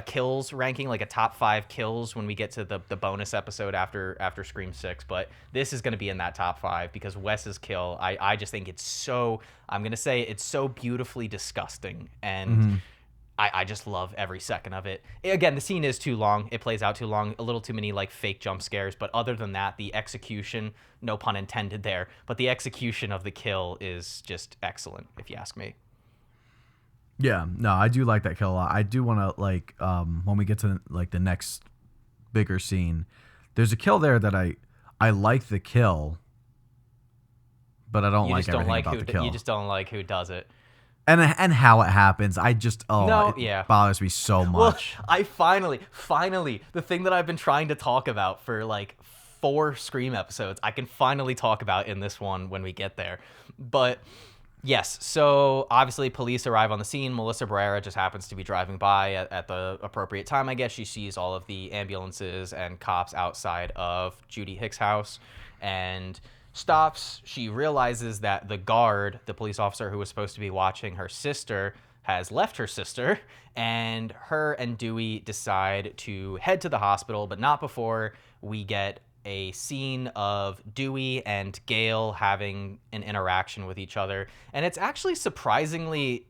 kills ranking, like a top 5 kills when we get to the bonus episode after Scream 6. But this is going to be in that top 5 because Wes's kill, I just think it's so, I'm going to say it's so beautifully disgusting. And I just love every second of it. Again, the scene is too long. It plays out too long. A little too many like fake jump scares. But other than that, the execution, no pun intended there, but the execution of the kill is just excellent, if you ask me. Yeah, no, I do like that kill a lot. I do want to, like, when we get to like the next bigger scene, there's a kill there that I like the kill, but I don't like everything about the kill. You just don't like who does it. And how it happens. I just it bothers me so much. Well, I finally, the thing that I've been trying to talk about for like 4 Scream episodes, I can finally talk about in this one when we get there. But yes, so obviously police arrive on the scene. Melissa Barrera just happens to be driving by at the appropriate time, I guess. She sees all of the ambulances and cops outside of Judy Hicks' house and stops. She realizes that the guard, the police officer who was supposed to be watching her sister, has left her sister, and her and Dewey decide to head to the hospital, but not before we get a scene of Dewey and Gail having an interaction with each other. And it's actually surprisingly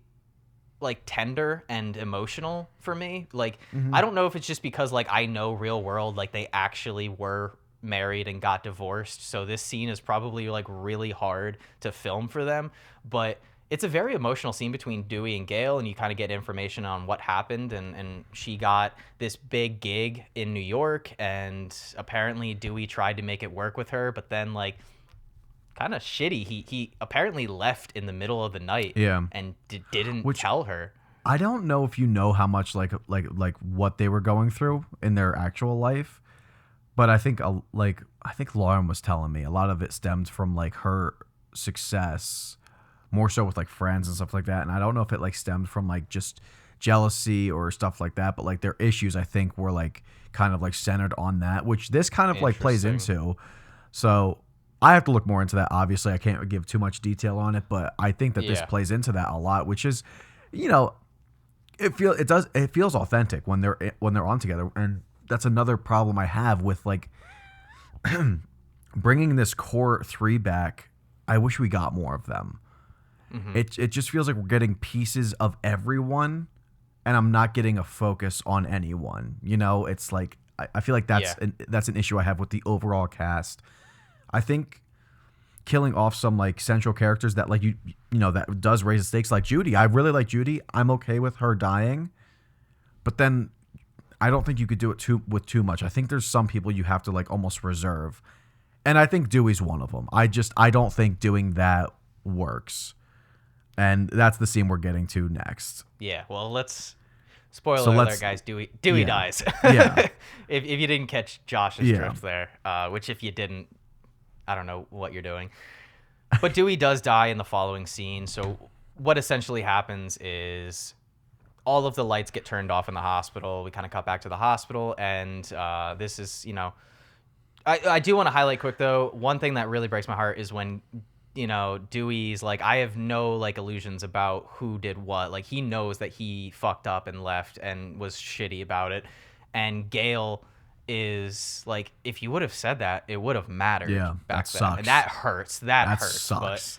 like tender and emotional for me. Like, I don't know if it's just because like I know real world, like they actually were married and got divorced, so this scene is probably like really hard to film for them, but it's a very emotional scene between Dewey and Gail, and you kind of get information on what happened, and she got this big gig in New York, and apparently Dewey tried to make it work with her, but then like kind of shitty, he apparently left in the middle of the night, and didn't tell her. I don't know if you know how much like what they were going through in their actual life. But I think Lauren was telling me a lot of it stemmed from like her success, more so with like friends and stuff like that. And I don't know if it like stemmed from like just jealousy or stuff like that, but like their issues I think were like kind of like centered on that, which this kind of like plays into. So I have to look more into that. Obviously, I can't give too much detail on it, but I think that this plays into that a lot, which is, you know, it feels authentic when they're on together. And that's another problem I have with like bringing this core 3 back. I wish we got more of them. It just feels like we're getting pieces of everyone, and I'm not getting a focus on anyone. You know, it's like I feel like that's an issue I have with the overall cast. I think killing off some like central characters that like you know that does raise the stakes, like Judy. I really like Judy. I'm okay with her dying, but then I don't think you could do it with too much. I think there's some people you have to like almost reserve. And I think Dewey's one of them. I don't think doing that works. And that's the scene we're getting to next. Yeah, well, spoiler alert, guys. Dewey dies. Yeah. if you didn't catch Josh's drift there, which if you didn't, I don't know what you're doing. But Dewey does die in the following scene. So what essentially happens is all of the lights get turned off in the hospital. We kind of cut back to the hospital, and this is, you know, I do want to highlight quick though. One thing that really breaks my heart is when, you know, Dewey's like, I have no like illusions about who did what. Like he knows that he fucked up and left and was shitty about it. And Gail is like, if you would have said that, it would have mattered back then. Sucks. And that hurts. That hurts. Sucks. But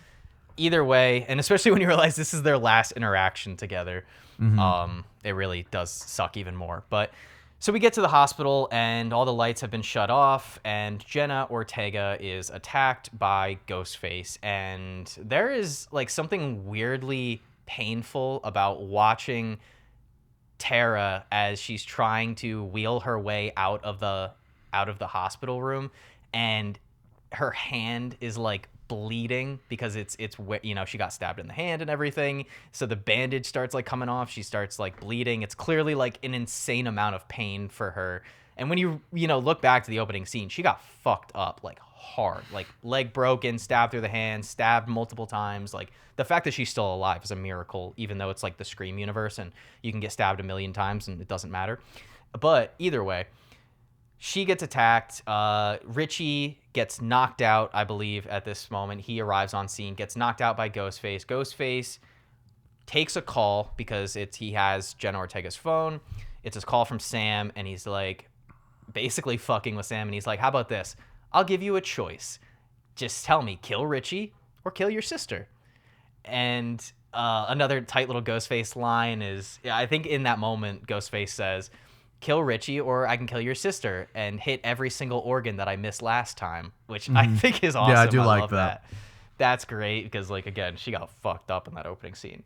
either way, and especially when you realize this is their last interaction together, it really does suck even more. But So we get to the hospital, and all the lights have been shut off, and Jenna Ortega is attacked by Ghostface. And there is, like, something weirdly painful about watching Tara as she's trying to wheel her way out of the hospital room, and her hand is, like, bleeding because it's you know, she got stabbed in the hand and everything, so the bandage starts, like, coming off. She starts, like, bleeding. It's clearly, like, an insane amount of pain for her. And when you know, look back to the opening scene, she got fucked up, like, hard, like, leg broken, stabbed through the hand, stabbed multiple times. Like, the fact that she's still alive is a miracle, even though it's like the Scream universe and you can get stabbed a million times and it doesn't matter. But either way, she gets attacked. Richie gets knocked out, I believe, at this moment. He arrives on scene, gets knocked out by Ghostface. Ghostface takes a call because he has Jenna Ortega's phone. It's a call from Sam, and he's, like, basically fucking with Sam. And he's like, how about this? I'll give you a choice. Just tell me, kill Richie or kill your sister. And another tight little Ghostface line is, I think in that moment, Ghostface says, kill Richie or I can kill your sister and hit every single organ that I missed last time, which I think is awesome. Yeah, I do like love that. That's great because, like, again, she got fucked up in that opening scene.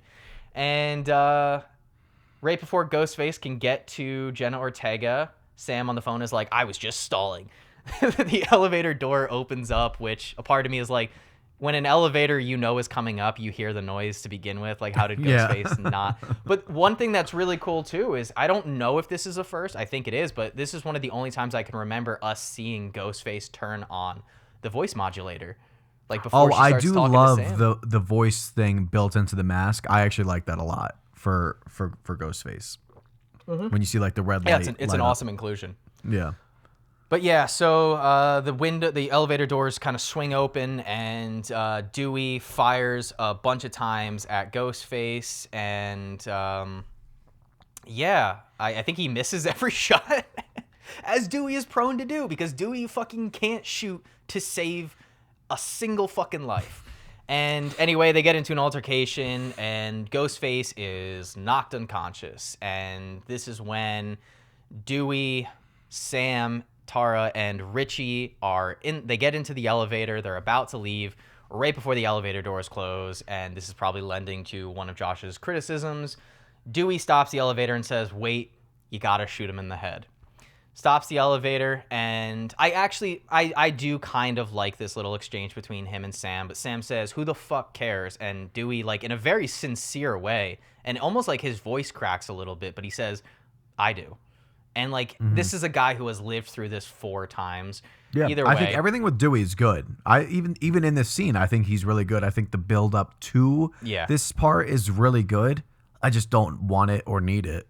And right before Ghostface can get to Jenna Ortega, Sam on the phone is like, I was just stalling. The elevator door opens up, which a part of me is like, when an elevator you know is coming up, you hear the noise to begin with. Like, how did Ghostface not? But one thing that's really cool, too, is I don't know if this is a first. I think it is, but this is one of the only times I can remember us seeing Ghostface turn on the voice modulator. Like, before she starts talking to Sam. I do love the voice thing built into the mask. I actually like that a lot for Ghostface. Mm-hmm. When you see, like, the red light. Yeah, it's an awesome inclusion. Yeah. But yeah, so the elevator doors kind of swing open, and Dewey fires a bunch of times at Ghostface, and I think he misses every shot, as Dewey is prone to do, because Dewey fucking can't shoot to save a single fucking life. And anyway, they get into an altercation, and Ghostface is knocked unconscious, and this is when Dewey, Sam, Tara, and Richie they get into the elevator. They're about to leave right before the elevator doors close, and this is probably lending to one of Josh's criticisms. Dewey stops the elevator and says, wait, you gotta shoot him in the head. Stops the elevator, and I do kind of like this little exchange between him and Sam, but Sam says, who the fuck cares? And Dewey, like, in a very sincere way, and almost like his voice cracks a little bit, but he says, I do. And, like, this is a guy who has lived through this 4 times. Yeah, Either way, I think everything with Dewey is good. Even in this scene, I think he's really good. I think the build up to this part is really good. I just don't want it or need it.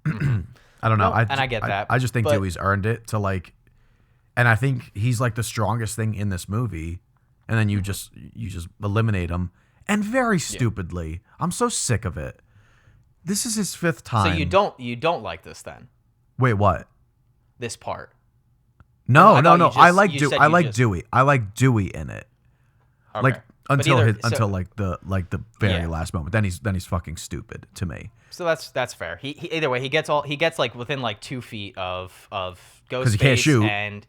I don't know. No, and I get that. I just think Dewey's earned it to, like, and I think he's, like, the strongest thing in this movie. And then you just eliminate him, and very stupidly. I'm so sick of it. This is his 5th time. So you don't like this then? Wait, what? This part. No. I like Dewey. I like Dewey in it. Okay. Like until the very last moment. Then he's fucking stupid to me. So that's fair. He either way he gets like within like 2 feet of Ghostface, because he can't shoot. And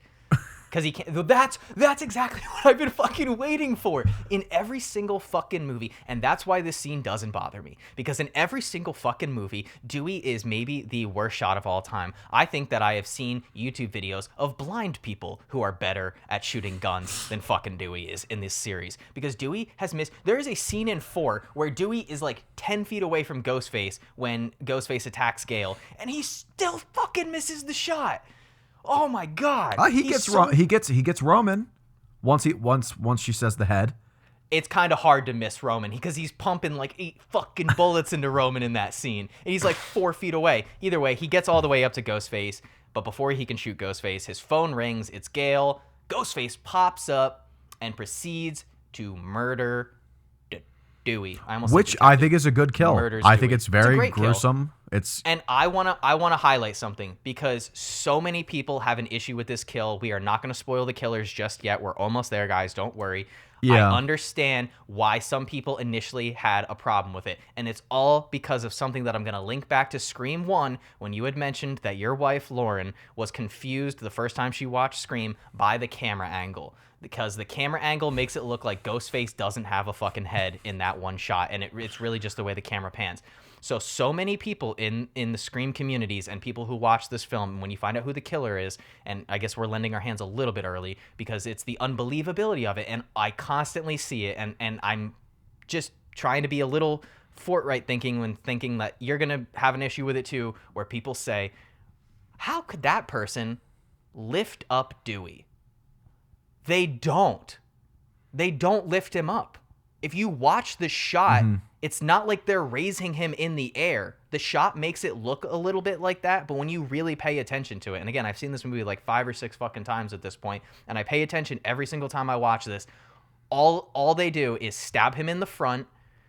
because he can't. That's exactly what I've been fucking waiting for in every single fucking movie, and that's why this scene doesn't bother me. Because in every single fucking movie, Dewey is maybe the worst shot of all time. I think that I have seen YouTube videos of blind people who are better at shooting guns than fucking Dewey is in this series. Because Dewey has missed. There is a scene in 4 where Dewey is like 10 feet away from Ghostface when Ghostface attacks Gale, and he still fucking misses the shot. Oh my god! He gets Roman once she says the head. It's kind of hard to miss Roman because he's pumping like 8 fucking bullets into Roman in that scene, and he's like 4 feet away. Either way, he gets all the way up to Ghostface, but before he can shoot Ghostface, his phone rings. It's Gale. Ghostface pops up and proceeds to murder Dewey. Which I think is a good kill. I think it's very gruesome. And I wanna highlight something because so many people have an issue with this kill. We are not gonna spoil the killers just yet. We're almost there, guys. Don't worry. Yeah. I understand why some people initially had a problem with it. And it's all because of something that I'm going to link back to Scream 1 when you had mentioned that your wife, Lauren, was confused the first time she watched Scream by the camera angle. Because the camera angle makes it look like Ghostface doesn't have a fucking head in that one shot. And it's really just the way the camera pans. So many people in the Scream communities and people who watch this film, when you find out who the killer is, and I guess we're lending our hands a little bit early because it's the unbelievability of it, and I constantly see it, and I'm just trying to be a little forthright thinking when thinking that you're going to have an issue with it too, where people say, how could that person lift up Dewey? They don't lift him up. If you watch the shot, it's not like they're raising him in the air. The shot makes it look a little bit like that, but when you really pay attention to it, and again, I've seen this movie like 5 or 6 fucking times at this point, and I pay attention every single time I watch this, all they do is stab him in the front,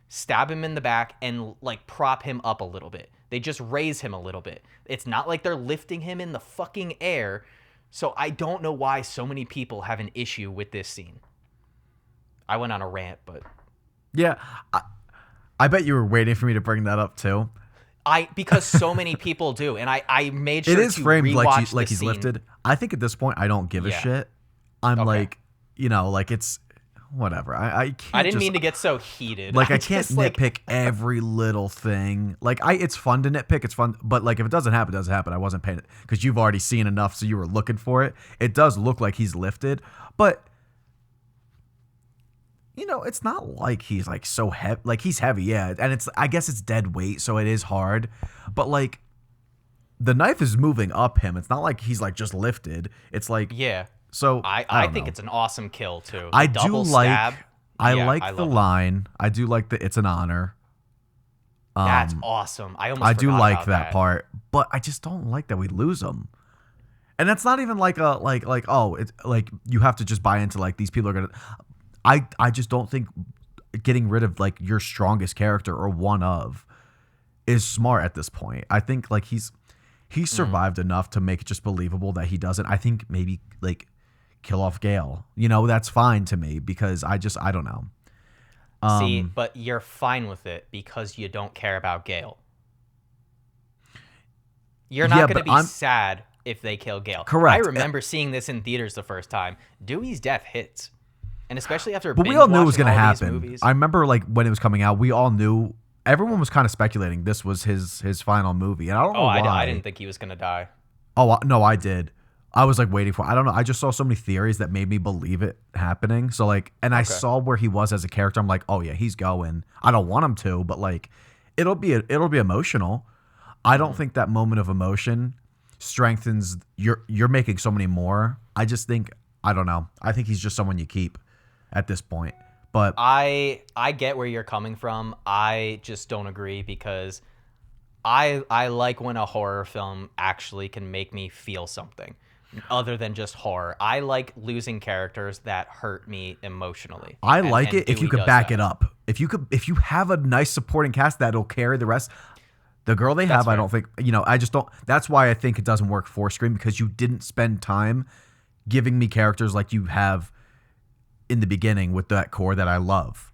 stab him in the back, and like prop him up a little bit. They just raise him a little bit. It's not like they're lifting him in the fucking air. So I don't know why so many people have an issue with this scene. I went on a rant, but... Yeah, I bet you were waiting for me to bring that up too. Because so many people do, and I made sure it is to framed rewatch like the he's scene. lifted. I think at this point I don't give a shit. I'm like, like it's whatever. I can't. I didn't mean to get so heated. Like I can't nitpick every little thing. Like it's fun to nitpick. It's fun, but like if it doesn't happen, it doesn't happen. I wasn't paying it because you've already seen enough, so you were looking for it. It does look like he's lifted, but. It's not like he's like so heavy. Like he's heavy, yeah, and I guess it's dead weight, so it is hard. But like, the knife is moving up him. It's not like he's like just lifted. It's like So I think it's an awesome kill too. I do like. Stab. I like the line. I do like the "it's an honor." That's awesome. I do like that part, but I just don't like that we lose him. And that's not even like a like it's like you have to just buy into like these people are gonna. I just don't think getting rid of like your strongest character or one of is smart at this point. I think like he's survived enough to make it just believable that he doesn't. I think maybe like kill off Gale. That's fine to me because I don't know. See, but you're fine with it because you don't care about Gale. You're not going to be sad if they kill Gale. Correct. I remember seeing this in theaters the first time. Dewey's death hits. And especially after but we all knew it was going to happen. I remember like when it was coming out, we all knew. Everyone was kind of speculating this was his final movie, and I don't know why. I didn't think he was going to die. Oh no, I did. I was like waiting for. I don't know. I just saw so many theories that made me believe it happening. So like, and I saw where he was as a character. I'm like, oh yeah, he's going. I don't want him to, but like, it'll be emotional. I don't think that moment of emotion strengthens. You're making so many more. I just think I don't know. I think he's just someone you keep at this point. But I get where you're coming from. I just don't agree because I like when a horror film actually can make me feel something other than just horror. I like losing characters that hurt me emotionally. I like it if you could back it up. If you have a nice supporting cast that'll carry the rest. The girl they have, I don't think, I just don't. That's why I think it doesn't work for Scream because you didn't spend time giving me characters like you have in the beginning with that core that I love.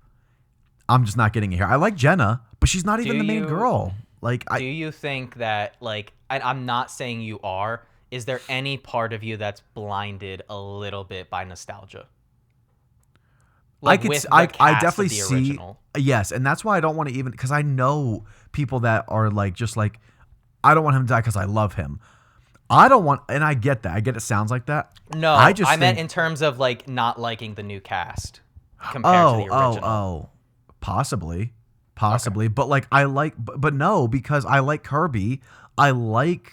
I'm just not getting it here. I like Jenna, but she's not even the main girl. Like, do you think that, like, I'm not saying you are, is there any part of you that's blinded a little bit by nostalgia? Like I definitely see. Yes, and that's why I don't want to even, because I know people that are like, just like, I don't want him to die because I love him. I don't want, and I get that. I get it sounds like that. No, I meant in terms of like not liking the new cast compared to the original. Possibly. Okay. But like but no, because I like Kirby. I like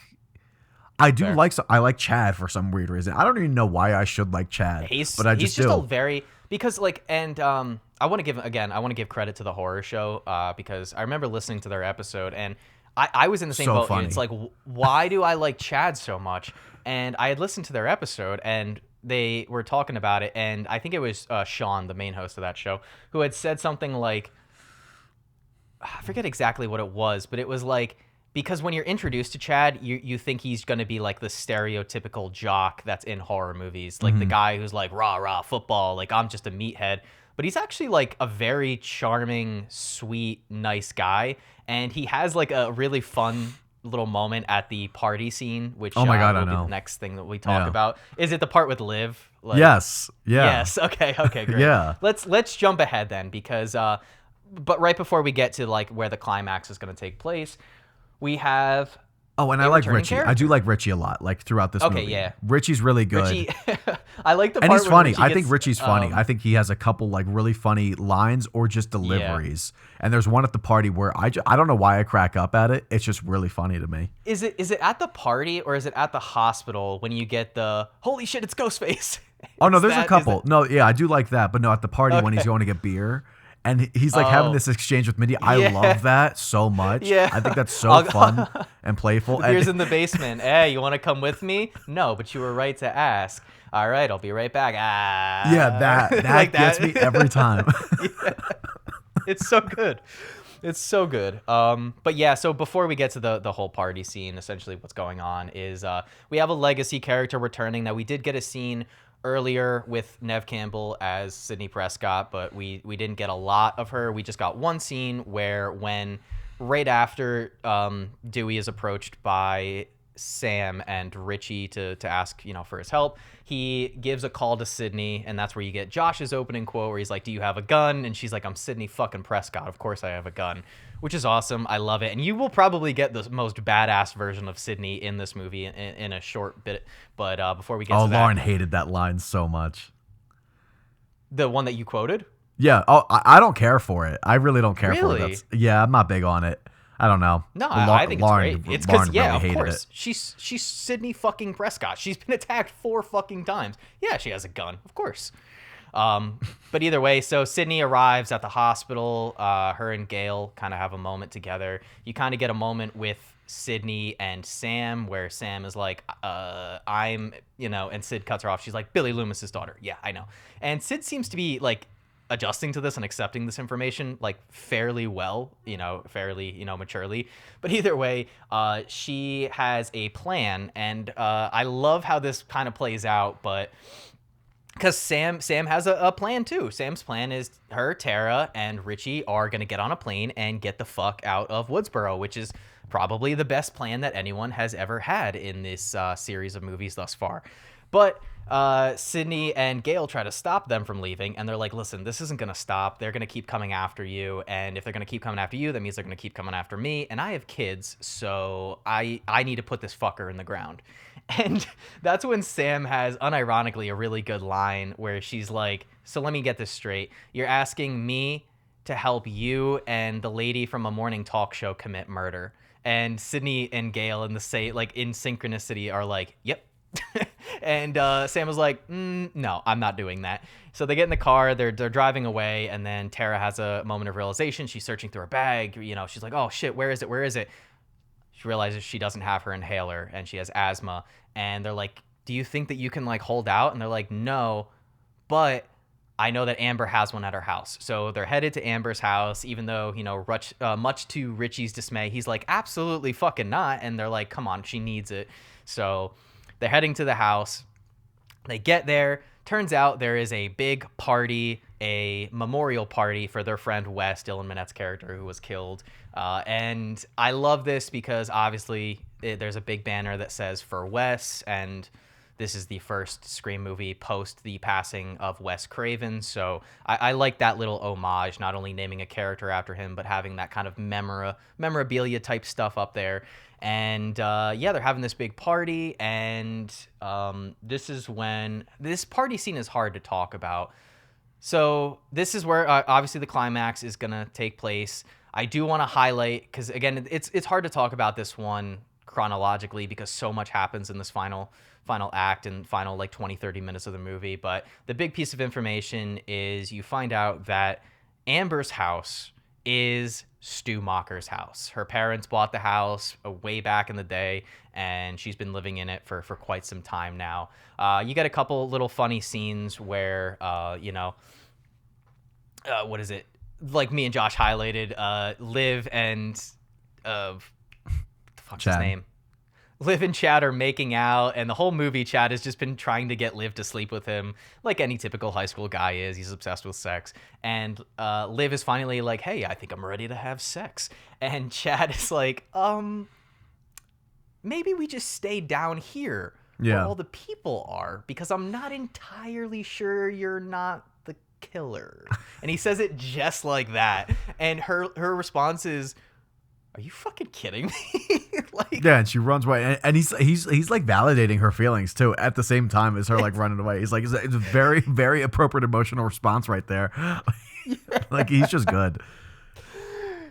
Chad for some weird reason. I don't even know why I should like Chad. He's just a very, because like, and I want to give credit to the horror show because I remember listening to their episode and I was in the same boat. And it's like, why do I like Chad so much? And I had listened to their episode and they were talking about it. And I think it was Sean, the main host of that show, who had said something like, I forget exactly what it was, but it was like, because when you're introduced to Chad, you think he's going to be like the stereotypical jock that's in horror movies, like the guy who's like rah rah football, like I'm just a meathead. But he's actually like a very charming, sweet, nice guy, and he has like a really fun little moment at the party scene, which Oh my God, will I be know. the next thing that we talk about. Is it the part with Liv? Like, Yes. Yeah. Yes. Okay. Great. Yeah. Let's jump ahead then, because but right before we get to like where the climax is going to take place, we have. Oh, and I like Richie. I do like Richie a lot. Like throughout this movie. Yeah. Richie's really good. Richie, I like the And part he's where funny. Richie I think gets, Richie's funny. I think he has a couple like really funny lines or just deliveries. And there's one at the party where I don't know why I crack up at it. It's just really funny to me. Is it at the party or is it at the hospital when you get the holy shit, it's Ghostface? Oh no, there's a couple. No, yeah, I do like that, but no, at the party when he's going to get beer and he's like having this exchange with Mindy. I love that so much. Yeah. I think that's so fun and playful. The beer's in the basement. Hey, you want to come with me? No, but you were right to ask. All right, I'll be right back. Ah. Yeah, that Like gets that. me every time. It's so good. It's so good. But yeah, so before we get to the whole party scene, essentially what's going on is we have a legacy character returning. Now, we did get a scene earlier with Neve Campbell as Sydney Prescott, but we didn't get a lot of her. We just got one scene where when right after Dewey is approached by Sam and Richie to ask, for his help, he gives a call to Sydney, and that's where you get Josh's opening quote where he's like, "Do you have a gun?" And she's like, "I'm Sydney fucking Prescott. Of course I have a gun," which is awesome. I love it. And you will probably get the most badass version of Sydney in this movie in a short bit. But before we get to that, Lauren hated that line so much. the one that you quoted. Yeah. Oh, I don't care for it. I really don't care for Really? it. Yeah, I'm not big on it. I don't know. No, But I think Lauren, it's great. It's Lauren because really of hated course it. she's Sydney fucking Prescott. She's been attacked 4 fucking times. Yeah, she has a gun, of course. But either way, so Sydney arrives at the hospital. Her and Gail kind of have a moment together. You kind of get a moment with Sydney and Sam where Sam is like, I'm, and Sid cuts her off. She's like, Billy Loomis's daughter. Yeah, I know. And Sid seems to be like adjusting to this and accepting this information like fairly well, fairly, maturely. But either way, she has a plan, and I love how this kind of plays out, but because Sam has a plan too. Sam's plan is her, Tara, and Richie are going to get on a plane and get the fuck out of Woodsboro, which is probably the best plan that anyone has ever had in this series of movies thus far. But Sydney and Gail try to stop them from leaving, and they're like, listen, this isn't going to stop. They're going to keep coming after you, and if they're going to keep coming after you, that means they're going to keep coming after me, and I have kids, so I need to put this fucker in the ground. And that's when Sam has, unironically, a really good line where she's like, so let me get this straight. You're asking me to help you and the lady from a morning talk show commit murder. And Sydney and Gail in synchronicity are like, yep. And Sam was like, no, I'm not doing that. So they get in the car, they're driving away, and then Tara has a moment of realization. She's searching through her bag. She's like, oh shit, where is it? She realizes she doesn't have her inhaler and she has asthma. And they're like, do you think that you can hold out? And they're like, no, but I know that Amber has one at her house. So they're headed to Amber's house, even though, much to Richie's dismay, he's like, absolutely fucking not. And they're like, come on, she needs it. So they're heading to the house. They get there. Turns out there is a big party, a memorial party for their friend Wes, Dylan Minette's character, who was killed. And I love this because obviously there's a big banner that says for Wes, and this is the first Scream movie post the passing of Wes Craven. So I like that little homage, not only naming a character after him, but having that kind of memorabilia type stuff up there. And they're having this big party, and this is when this party scene is hard to talk about. So this is where obviously the climax is gonna take place. I do want to highlight, because again, it's hard to talk about this one chronologically because so much happens in this final act and final 20-30 minutes of the movie. But the big piece of information is you find out that Amber's house is Stu Macher's house. Her parents bought the house way back in the day, and she's been living in it for quite some time now. You get a couple little funny scenes where, what is it? Like me and Josh highlighted, Liv and fuck's his Chad. name? Liv and Chad are making out, and the whole movie, Chad has just been trying to get Liv to sleep with him, like any typical high school guy is. He's obsessed with sex. And Liv is finally like, hey, I think I'm ready to have sex. And Chad is like, maybe we just stay down here where all the people are, because I'm not entirely sure you're not the killer. And he says it just like that. And her response is, are you fucking kidding me? Like, yeah, and she runs away, and he's like validating her feelings too at the same time as her like running away. He's like, it's a very, very appropriate emotional response right there. Like, he's just good.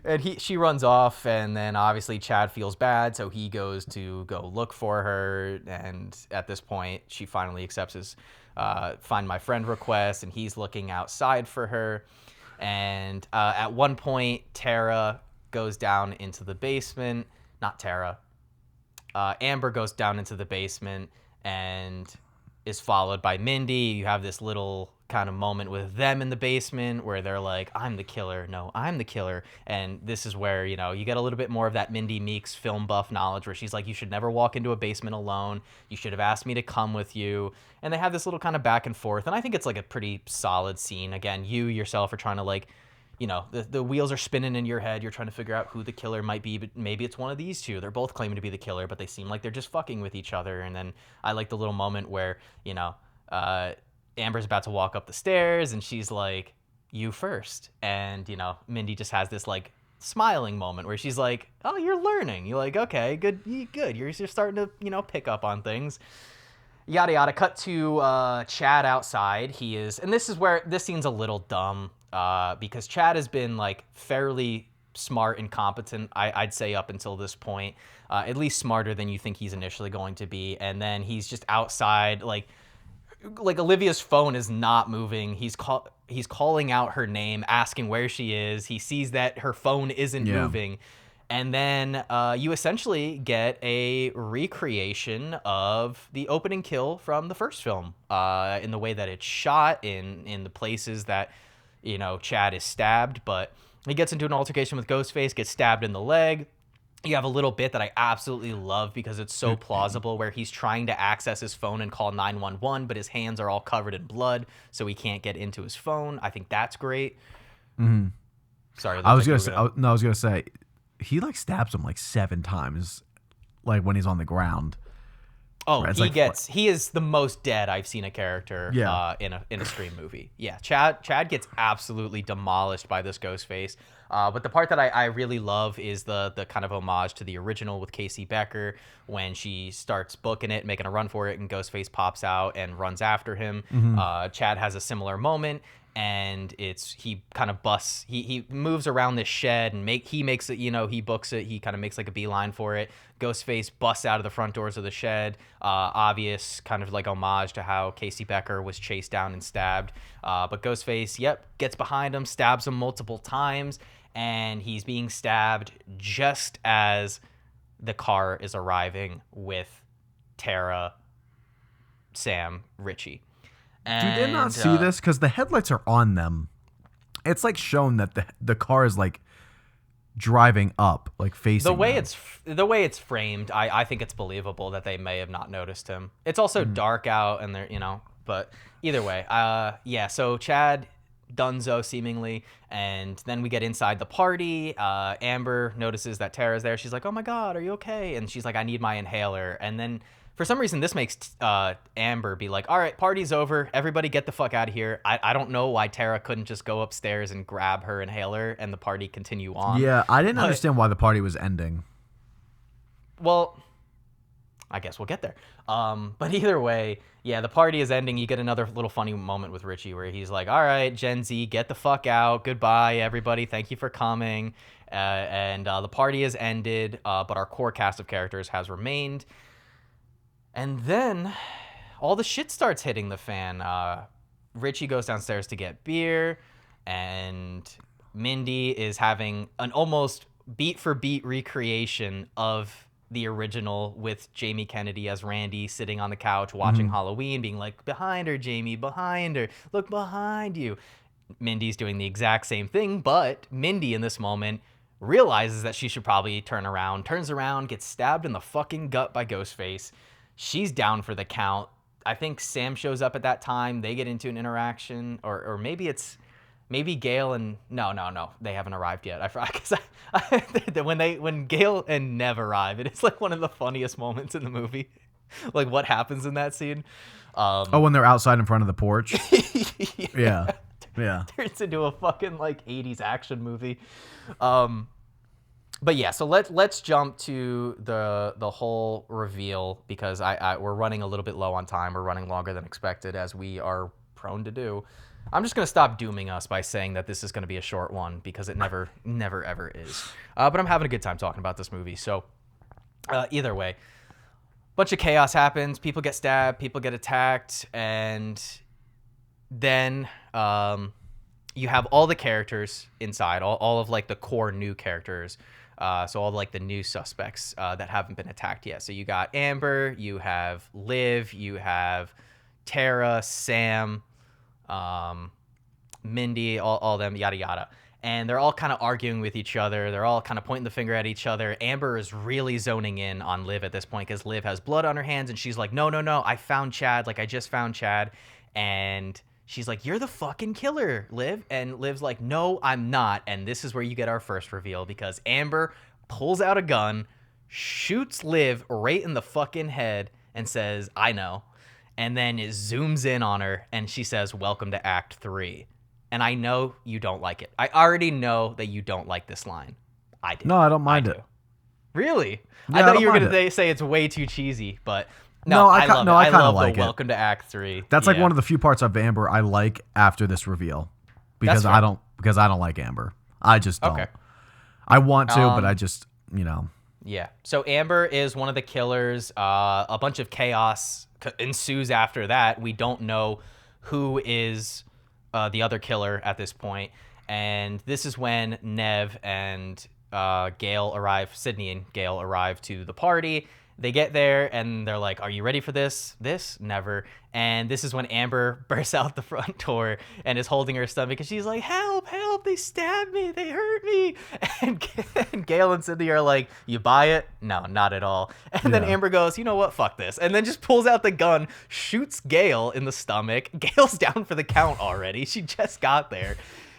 And she runs off, and then obviously Chad feels bad, so he goes to go look for her. And at this point, she finally accepts his find my friend request, and he's looking outside for her. And at one point, Tara goes down into the basement. Not Tara. Amber goes down into the basement and is followed by Mindy. You have this little kind of moment with them in the basement where they're like, I'm the killer. No, I'm the killer. And this is where, you get a little bit more of that Mindy Meeks film buff knowledge where she's like, you should never walk into a basement alone. You should have asked me to come with you. And they have this little kind of back and forth. And I think it's like a pretty solid scene. Again, you yourself are trying to like, the wheels are spinning in your head. You're trying to figure out who the killer might be, but maybe it's one of these two. They're both claiming to be the killer, but they seem like they're just fucking with each other. And then I like the little moment where, Amber's about to walk up the stairs and she's like, you first. And, Mindy just has this like smiling moment where she's like, oh, you're learning. You're like, okay, good. You're starting to, pick up on things. Yada, yada. Cut to Chad outside. He is, and this is where this scene's a little dumb. Because Chad has been like fairly smart and competent, I'd say up until this point, at least smarter than you think he's initially going to be. And then he's just outside, like Olivia's phone is not moving. He's calling out her name, asking where she is. He sees that her phone isn't moving. And then you essentially get a recreation of the opening kill from the first film, in the way that it's shot, in the places that Chad is stabbed, but he gets into an altercation with Ghostface, gets stabbed in the leg. You have a little bit that I absolutely love because it's so plausible where he's trying to access his phone and call 911, but his hands are all covered in blood, so he can't get into his phone. I think that's great. Mm-hmm. Sorry. I was going to say, he like stabs him like 7 times, like when he's on the ground. Oh, right, he is the most dead I've seen a character in a Scream movie. Yeah, Chad gets absolutely demolished by this Ghostface. But the part that I really love is the kind of homage to the original with Casey Becker when she starts booking it, making a run for it, and Ghostface pops out and runs after him. Mm-hmm. Chad has a similar moment. And he kind of busts. He moves around this shed and he makes it. He books it. He kind of makes like a beeline for it. Ghostface busts out of the front doors of the shed. Obvious kind of like homage to how Casey Becker was chased down and stabbed. But Ghostface, gets behind him, stabs him multiple times, and he's being stabbed just as the car is arriving with Tara, Sam, Richie. Do they not see this? Because the headlights are on them. It's like shown that the car is like driving up, like facing the way it's framed. I think it's believable that they may have not noticed him. It's also dark out, and they're But either way, So Chad, Dunzo seemingly, and then we get inside the party. Amber notices that Tara's there. She's like, "Oh my God, are you okay?" And she's like, "I need my inhaler." And then, for some reason, this makes Amber be like, all right, party's over. Everybody get the fuck out of here. I don't know why Tara couldn't just go upstairs and grab her inhaler and the party continue on. Yeah, I didn't understand why the party was ending. Well, I guess we'll get there. But either way, the party is ending. You get another little funny moment with Richie where he's like, all right, Gen Z, get the fuck out. Goodbye, everybody. Thank you for coming. And the party has ended, but our core cast of characters has remained. And then all the shit starts hitting the fan. Richie goes downstairs to get beer, and Mindy is having an almost beat-for-beat recreation of the original with Jamie Kennedy as Randy sitting on the couch watching Halloween, being like, behind her, Jamie, behind her, look behind you. Mindy's doing the exact same thing, but Mindy in this moment realizes that she should probably turn around, turns around, gets stabbed in the fucking gut by Ghostface. She's down for the count. I think Sam shows up at that time. They get into an interaction, or maybe it's Gale and no, they haven't arrived yet. I forgot because when Gale and Nev arrive, it is like one of the funniest moments in the movie. Like what happens in that scene. When they're outside in front of the porch. Yeah. Turns into a fucking like 80s action movie. But yeah, so let's jump to the whole reveal because we're running a little bit low on time. We're running longer than expected, as we are prone to do. I'm just gonna stop dooming us by saying that this is gonna be a short one because it never ever is. But I'm having a good time talking about this movie. So either way, bunch of chaos happens. People get stabbed. People get attacked, and then you have all the characters inside, all of like the core new characters. So all like the new suspects that haven't been attacked yet. So you got Amber, you have Liv, you have Tara, Sam, Mindy, all them, yada yada. And they're all kind of arguing with each other. They're all kind of pointing the finger at each other. Amber is really zoning in on Liv at this point because Liv has blood on her hands, and she's like, no, I found Chad. Like, I just found Chad. And she's like, you're the fucking killer, Liv. And Liv's like, no, I'm not. And this is where you get our first reveal because Amber pulls out a gun, shoots Liv right in the fucking head, and says, I know. And then it zooms in on her, and she says, welcome to Act 3. And I know you don't like it. I already know that you don't like this line. I do. No, I don't mind it. Really? Yeah, I thought don't you were mind going to say it's way too cheesy, but No, I love it. I kind of love like the it. Welcome to Act 3. That's like one of the few parts of Amber I like after this reveal because That's I don't like Amber. I just don't. Okay. I want to, but I just, Yeah. So Amber is one of the killers. A bunch of chaos ensues after that. We don't know who is the other killer at this point. And this is when Nev and Gale arrive, Sydney and Gale arrive to the party. They get there and they're like, are you ready for this? This? Never. And this is when Amber bursts out the front door and is holding her stomach and she's like, help, they stabbed me, they hurt me. And Gale and Sydney are like, you buy it? No, not at all. And then Amber goes, you know what, fuck this. And then just pulls out the gun, shoots Gale in the stomach. Gale's down for the count already. She just got there.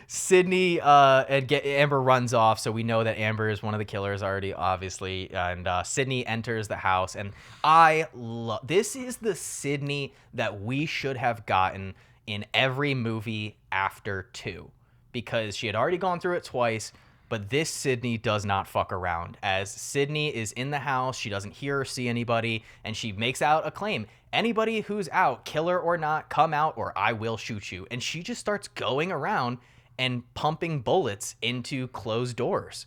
Sydney and Amber runs off, so we know that Amber is one of the killers already, obviously. And Sydney enters the house, and this is the Sydney that we should have gotten in every movie after 2, because she had already gone through it twice. But this Sydney does not fuck around. As Sydney is in the house, she doesn't hear or see anybody, and she makes out a claim. Anybody who's out, killer or not, come out or I will shoot you. And she just starts going around and pumping bullets into closed doors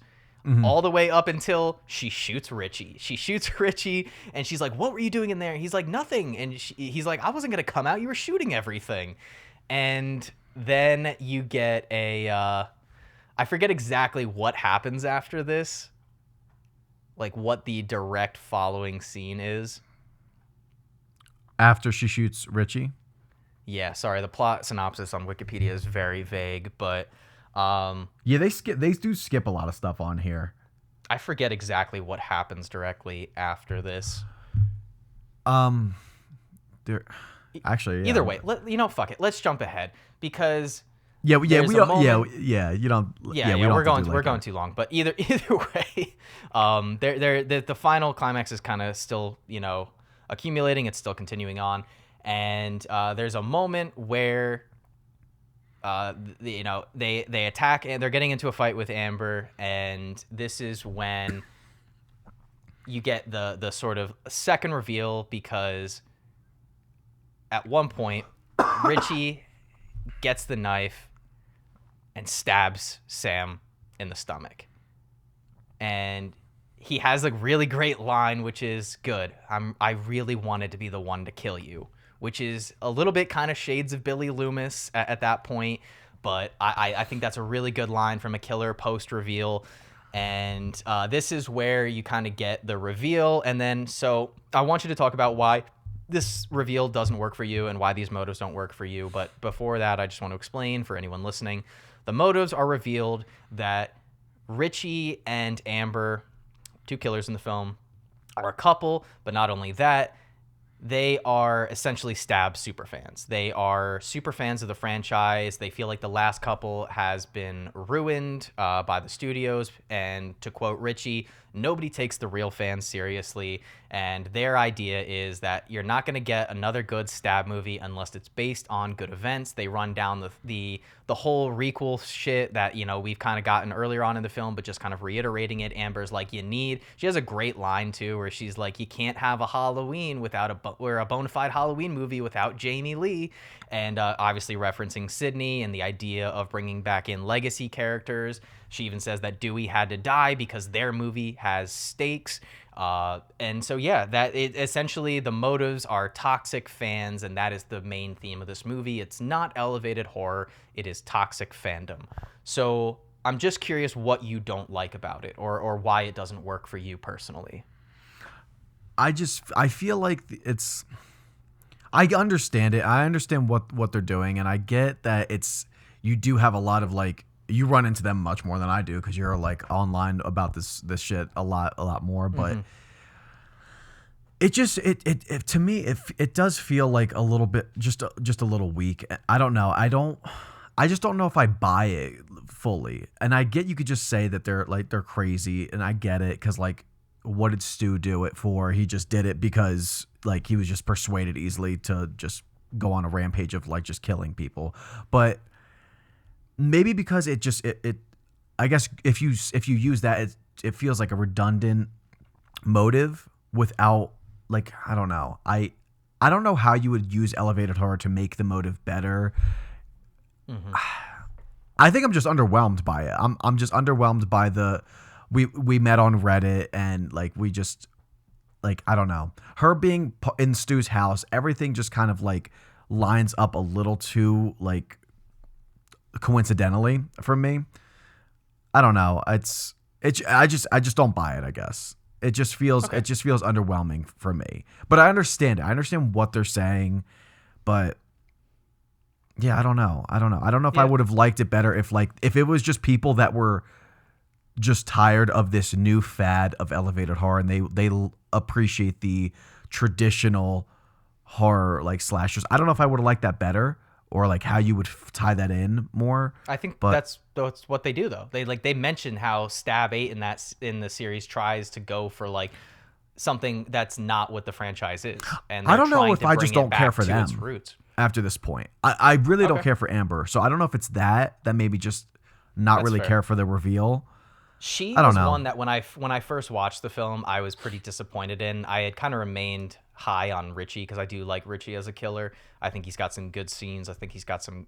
all the way up until she shoots Richie. She shoots Richie and she's like, what were you doing in there? He's like, nothing. And he's like, I wasn't going to come out. You were shooting everything. And then you get I forget exactly what happens after this. Like what the direct following scene is. After she shoots Richie? Yeah, sorry. The plot synopsis on Wikipedia is very vague, but yeah, they do skip a lot of stuff on here. I forget exactly what happens directly after this. There actually either way, fuck it. Let's jump ahead because we're going too long. But either way, the final climax is kind of still accumulating. It's still continuing on. And there's a moment where, they attack and they're getting into a fight with Amber. And this is when you get the sort of second reveal, because at one point, Richie gets the knife and stabs Sam in the stomach. And he has a really great line, which is, good, I really wanted to be the one to kill you. Which is a little bit kind of shades of Billy Loomis at that point. But I think that's a really good line from a killer post-reveal. And this is where you kind of get the reveal. And then, so I want you to talk about why this reveal doesn't work for you and why these motives don't work for you. But before that, I just want to explain for anyone listening. The motives are revealed that Richie and Amber, two killers in the film, are a couple, but not only that, they are essentially Stab superfans. They are super fans of the franchise. They feel like the last couple has been ruined by the studios. And to quote Richie, nobody takes the real fans seriously. And their idea is that you're not going to get another good Stab movie unless it's based on good events. They run down the whole requel shit that, you know, we've kind of gotten earlier on in the film, but just kind of reiterating it. Amber's like, she has a great line too, where she's like, you can't have a Halloween without a bona fide Halloween movie without Jamie Lee. And obviously referencing Sydney and the idea of bringing back in legacy characters. She even says that Dewey had to die because their movie has stakes. And so, yeah, essentially the motives are toxic fans, and that is the main theme of this movie. It's not elevated horror. It is toxic fandom. So I'm just curious what you don't like about it, or why it doesn't work for you personally. I feel like I understand it. I understand what they're doing, and I get that you do have a lot of like, you run into them much more than I do because you're like online about this shit a lot more. But it just to me it does feel like a little bit just a little weak. I don't know. I just don't know if I buy it fully. And I get you could just say that they're crazy, and I get it because like, what did Stu do it for? He just did it because like he was just persuaded easily to just go on a rampage of like just killing people. But maybe because it I guess if you use that, it feels like a redundant motive without like, I don't know. I don't know how you would use elevated horror to make the motive better. Mm-hmm. I think I'm just underwhelmed by it. I'm just underwhelmed by we met on Reddit and like we just like, I don't know, her being in Stu's house, everything just kind of like lines up a little too like coincidentally for me. I don't know. I just don't buy it, I guess. It just feels underwhelming for me. But I understand it. I understand what they're saying, but yeah, I don't know. I don't know if I would have liked it better if it was just people that were just tired of this new fad of elevated horror and they appreciate the traditional horror like slashers. I don't know if I would have liked that better, or like how you would tie that in more. I think that's what they do though. They mention how Stab 8 in the series tries to go for like something that's not what the franchise is. And I don't know if I just don't care for them its roots. After this point. I really don't care for Amber. So I don't know if it's that maybe just not really care for the reveal. She was one that when I first watched the film, I was pretty disappointed in. I had kind of remained high on Richie because I do like Richie as a killer. I think he's got some good scenes. I think he's got some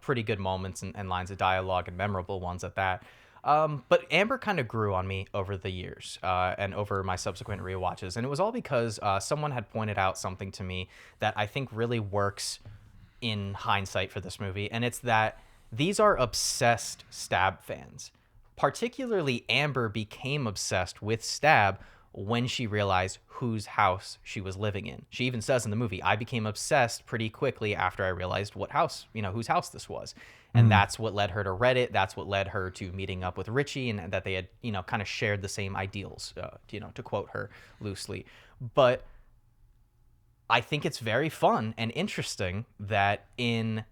pretty good moments and lines of dialogue, and memorable ones at that. But Amber kind of grew on me over the years and over my subsequent rewatches. And it was all because someone had pointed out something to me that I think really works in hindsight for this movie. And it's that these are obsessed Stab fans. Particularly Amber became obsessed with Stab when she realized whose house she was living in. She even says in the movie, I became obsessed pretty quickly after I realized whose house this was. And that's what led her to Reddit. That's what led her to meeting up with Richie, and that they had, kind of shared the same ideals, to quote her loosely. But I think it's very fun and interesting that in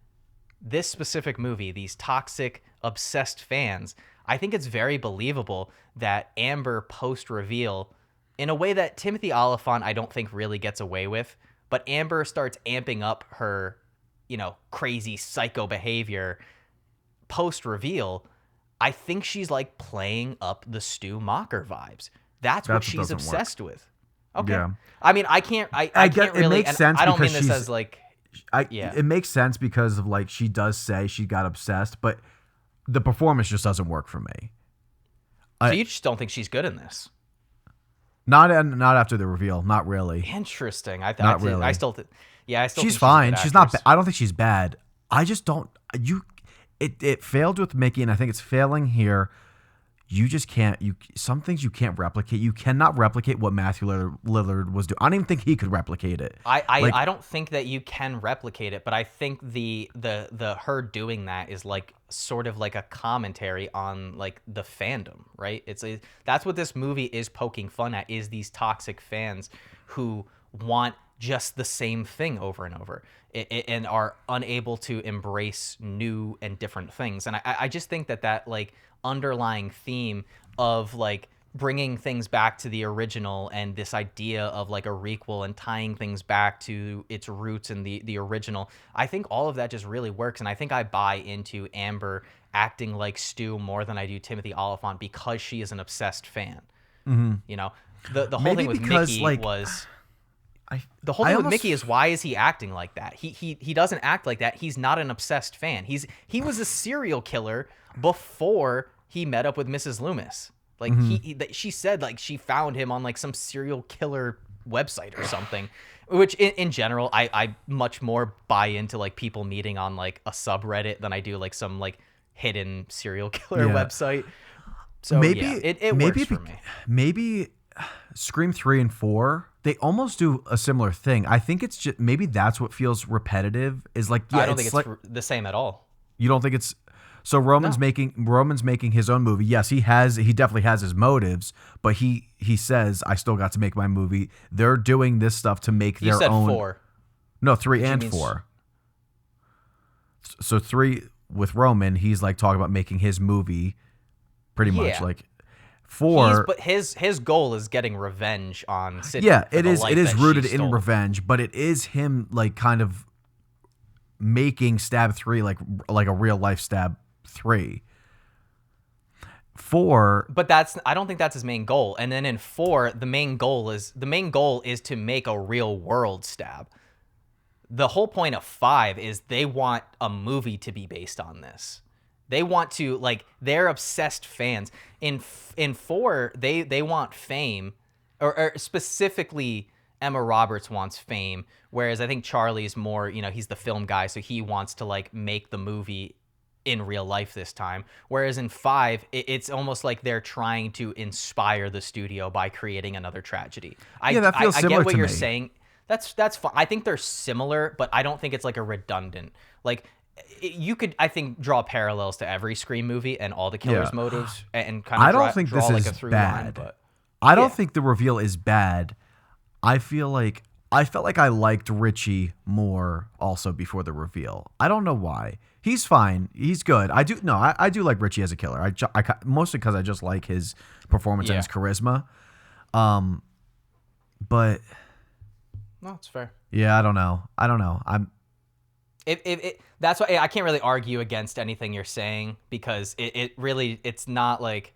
this specific movie, these toxic, obsessed fans, I think it's very believable that Amber post-reveal, in a way that Timothy Olyphant I don't think really gets away with, but Amber starts amping up her, crazy psycho behavior post-reveal. I think she's like playing up the Stu Macher vibes. That's what she's obsessed with. Okay. Yeah. I mean, I can't really. It makes sense. I don't mean this as like. It makes sense because of like she does say she got obsessed, but the performance just doesn't work for me. So you just don't think she's good in this? Not after the reveal. Not really. Interesting. Really. I still she's fine. She's not. I don't think she's bad. I just don't. It failed with Mickey, and I think it's failing here. you just can't. Some things you can't replicate. You cannot replicate what Matthew Lillard was doing. I don't even think he could replicate it. I don't think that you can replicate it, but I think the her doing that is like sort of like a commentary on like the fandom, right? That's what this movie is poking fun at, is these toxic fans who want just the same thing over and over and are unable to embrace new and different things. And I just think that like underlying theme of like bringing things back to the original and this idea of like a requel and tying things back to its roots in the original, I think all of that just really works. And I think I buy into Amber acting like Stu more than I do Timothy Oliphant because she is an obsessed fan. Mm-hmm. You know, the whole Maybe thing with because, Mickey like, was... The whole thing with Mickey is, why is he acting like that? He doesn't act like that. He's not an obsessed fan. He was a serial killer before he met up with Mrs. Loomis. Like she said, like she found him on like some serial killer website or something. Which in general, I much more buy into like people meeting on like a subreddit than I do like some like hidden serial killer website. So maybe it works for me. Maybe Scream 3 and 4, they almost do a similar thing. I think it's just maybe that's what feels repetitive. Is like I don't think it's like, the same at all. You don't think it's so Roman's making his own movie. Yes, he definitely has his motives, but he says I still got to make my movie. They're doing this stuff to make their own. 4. No, 3 and 4. So 3 with Roman, he's like talking about making his movie, pretty much like. 4, but his goal is getting revenge on Sidney. Yeah, it is rooted in revenge, but it is him like kind of making Stab 3 like a real life Stab 3. 4, but I don't think that's his main goal. And then in 4, the main goal is to make a real world Stab. The whole point of 5 is they want a movie to be based on this. They want to, like, they're obsessed fans. In 4, they want fame, or specifically Emma Roberts wants fame, whereas I think Charlie's more, he's the film guy, so he wants to, like, make the movie in real life this time. Whereas in 5, it's almost like they're trying to inspire the studio by creating another tragedy. That feels similar I get what to you're me. saying. That's fine. I think they're similar, but I don't think it's like a redundant, like... You could, I think, draw parallels to every Scream movie and all the killer's motives, and kind of I don't think draw this like is a through bad. line. But I don't think the reveal is bad. I felt like I liked Richie more also before the reveal. I don't know why. He's fine. He's good. I do like Richie as a killer. I mostly because I just like his performance and his charisma. But no, it's fair. Yeah, I don't know. That's why I can't really argue against anything you're saying, because it's not like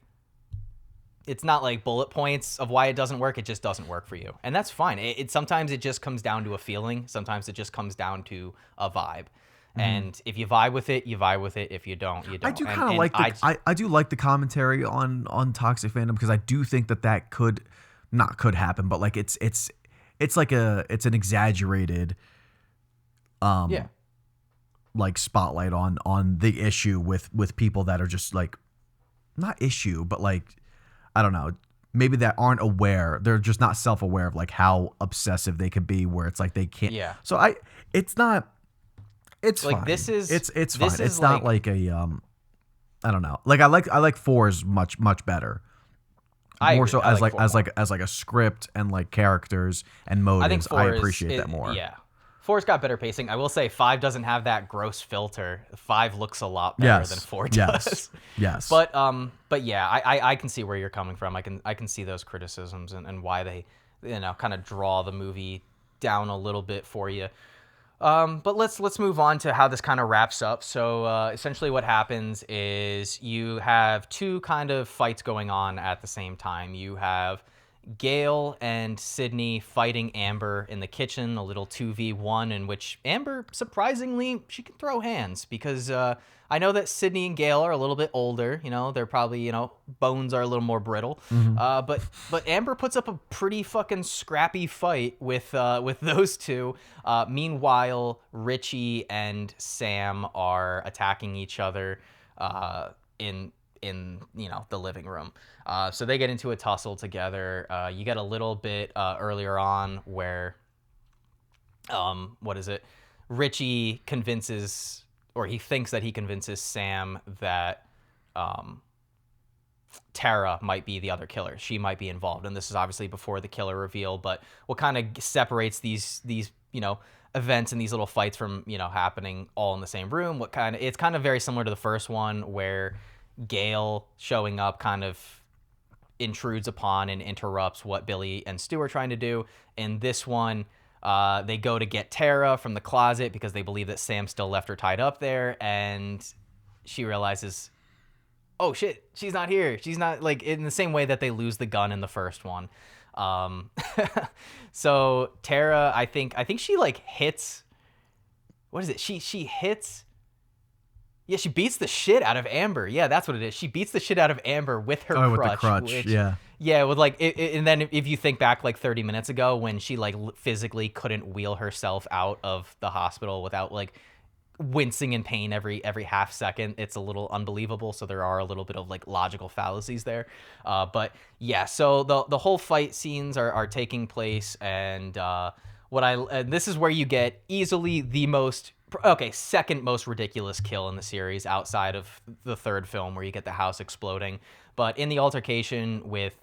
bullet points of why it doesn't work. It just doesn't work for you, and that's fine. Sometimes it just comes down to a feeling. Sometimes it just comes down to a vibe. And if you vibe with it, you vibe with it. If you don't, you don't. I do kind of like I do like the commentary on toxic fandom, because I do think that could happen, but like it's like it's an exaggerated like spotlight on the issue with people that are just like, not issue, but like, I don't know, maybe that aren't aware. They're just not self-aware of like how obsessive they could be, where it's like they can't. Yeah. So it's not. It's like fine. It's fine. It's not like a I don't know. Like I like 4 is much better. More so as like a script and like characters and motives. I appreciate that more. Yeah. 4's got better pacing. I will say 5 doesn't have that gross filter. 5 looks a lot better than 4 does. Yes. But yeah, I can see where you're coming from. I can see those criticisms and why they kind of draw the movie down a little bit for you. But let's move on to how this kind of wraps up. So essentially what happens is you have 2 kind of fights going on at the same time. You have Gail and Sydney fighting Amber in the kitchen, a little 2v1 in which Amber, surprisingly, she can throw hands, because I know that Sydney and Gail are a little bit older. They're probably, bones are a little more brittle. Mm-hmm. But Amber puts up a pretty fucking scrappy fight with those 2. Meanwhile, Richie and Sam are attacking each other in in the living room. So they get into a tussle together. You get a little bit earlier on where Richie convinces, or he thinks that he convinces Sam that Tara might be the other killer. She might be involved, and this is obviously before the killer reveal. But what kind of separates these events and these little fights from happening all in the same room? It's kind of very similar to the first one, where Gale showing up kind of intrudes upon and interrupts what Billy and Stu are trying to do. In this one, they go to get Tara from the closet because they believe that Sam still left her tied up there, and she realizes, oh shit, she's not here. She's not, like, in the same way that they lose the gun in the first one. So Tara, I think she like hits, what is it? She hits, yeah, she beats the shit out of Amber. Yeah, that's what it is. She beats the shit out of Amber with her crutch. With the crutch, which, yeah. Yeah, with like, and then if you think back like 30 minutes ago when she like physically couldn't wheel herself out of the hospital without like wincing in pain every half second, it's a little unbelievable. So there are a little bit of like logical fallacies there. But yeah, so the whole fight scenes are taking place, and this is where you get easily second most ridiculous kill in the series outside of the third film, where you get the house exploding. But in the altercation with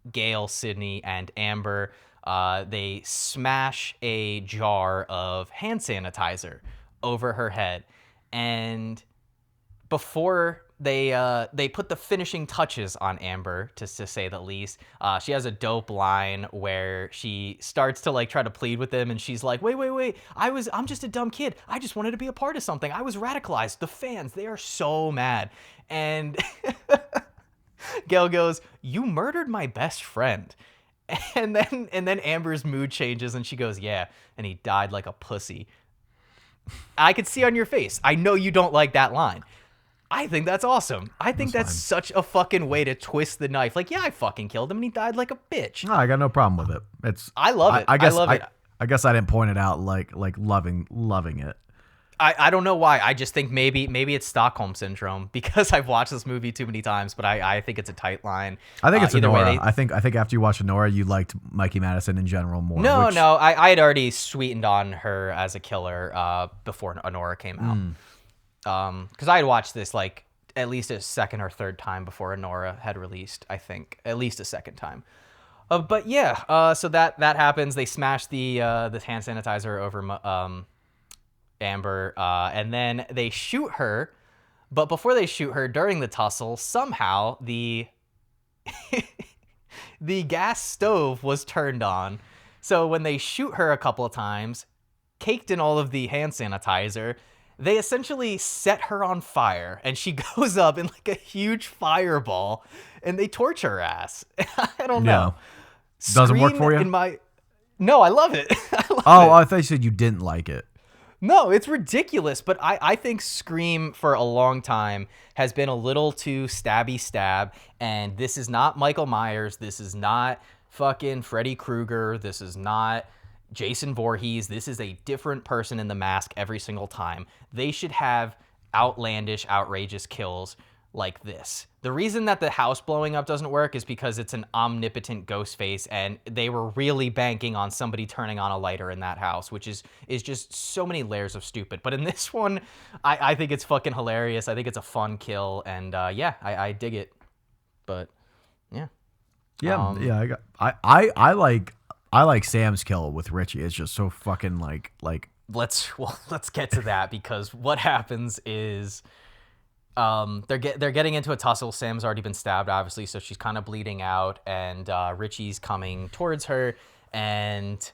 Gale, Sydney, and Amber, they smash a jar of hand sanitizer over her head, and before they put the finishing touches on Amber, to say the least, she has a dope line where she starts to like try to plead with them, and she's like, wait, I'm just a dumb kid, I just wanted to be a part of something, I was radicalized, the fans, they are so mad. And Gale goes, you murdered my best friend. And then Amber's mood changes, and she goes, yeah, and he died like a pussy. I could see on your face, I know you don't like that line. I think that's awesome. I think that's such a fucking way to twist the knife. Like, yeah, I fucking killed him and he died like a bitch. No, I got no problem with it. I love it. I love it. I guess I didn't point it out like loving it. I don't know why. I just think maybe it's Stockholm syndrome because I've watched this movie too many times, but I think it's a tight line. I think it's Honora. I think after you watch Honora, you liked Mikey Madison in general more. No, I had already sweetened on her as a killer before Honora came out. Because I had watched this like at least a second or third time before Honora had released. I think at least a second time. But yeah, so that happens. They smash the hand sanitizer over Amber, and then they shoot her. But before they shoot her, during the tussle, somehow the gas stove was turned on. So when they shoot her a couple of times, caked in all of the hand sanitizer, they essentially set her on fire, and she goes up in like a huge fireball, and they torch her ass. I don't know. Doesn't work for you? No, I love it. I thought you said you didn't like it. No, it's ridiculous, but I think Scream for a long time has been a little too stabby stab, and this is not Michael Myers, this is not fucking Freddy Krueger, this is not Jason Voorhees, this is a different person in the mask every single time. They should have outlandish, outrageous kills like this. The reason that the house blowing up doesn't work is because it's an omnipotent Ghostface, and they were really banking on somebody turning on a lighter in that house, which is just so many layers of stupid. But in this one, I think it's fucking hilarious. I think it's a fun kill, and I dig it. But yeah, I like Sam's kill with Richie. It's just so fucking like. Let's get to that, because what happens is they're getting into a tussle. Sam's already been stabbed, obviously, so she's kind of bleeding out, and Richie's coming towards her, and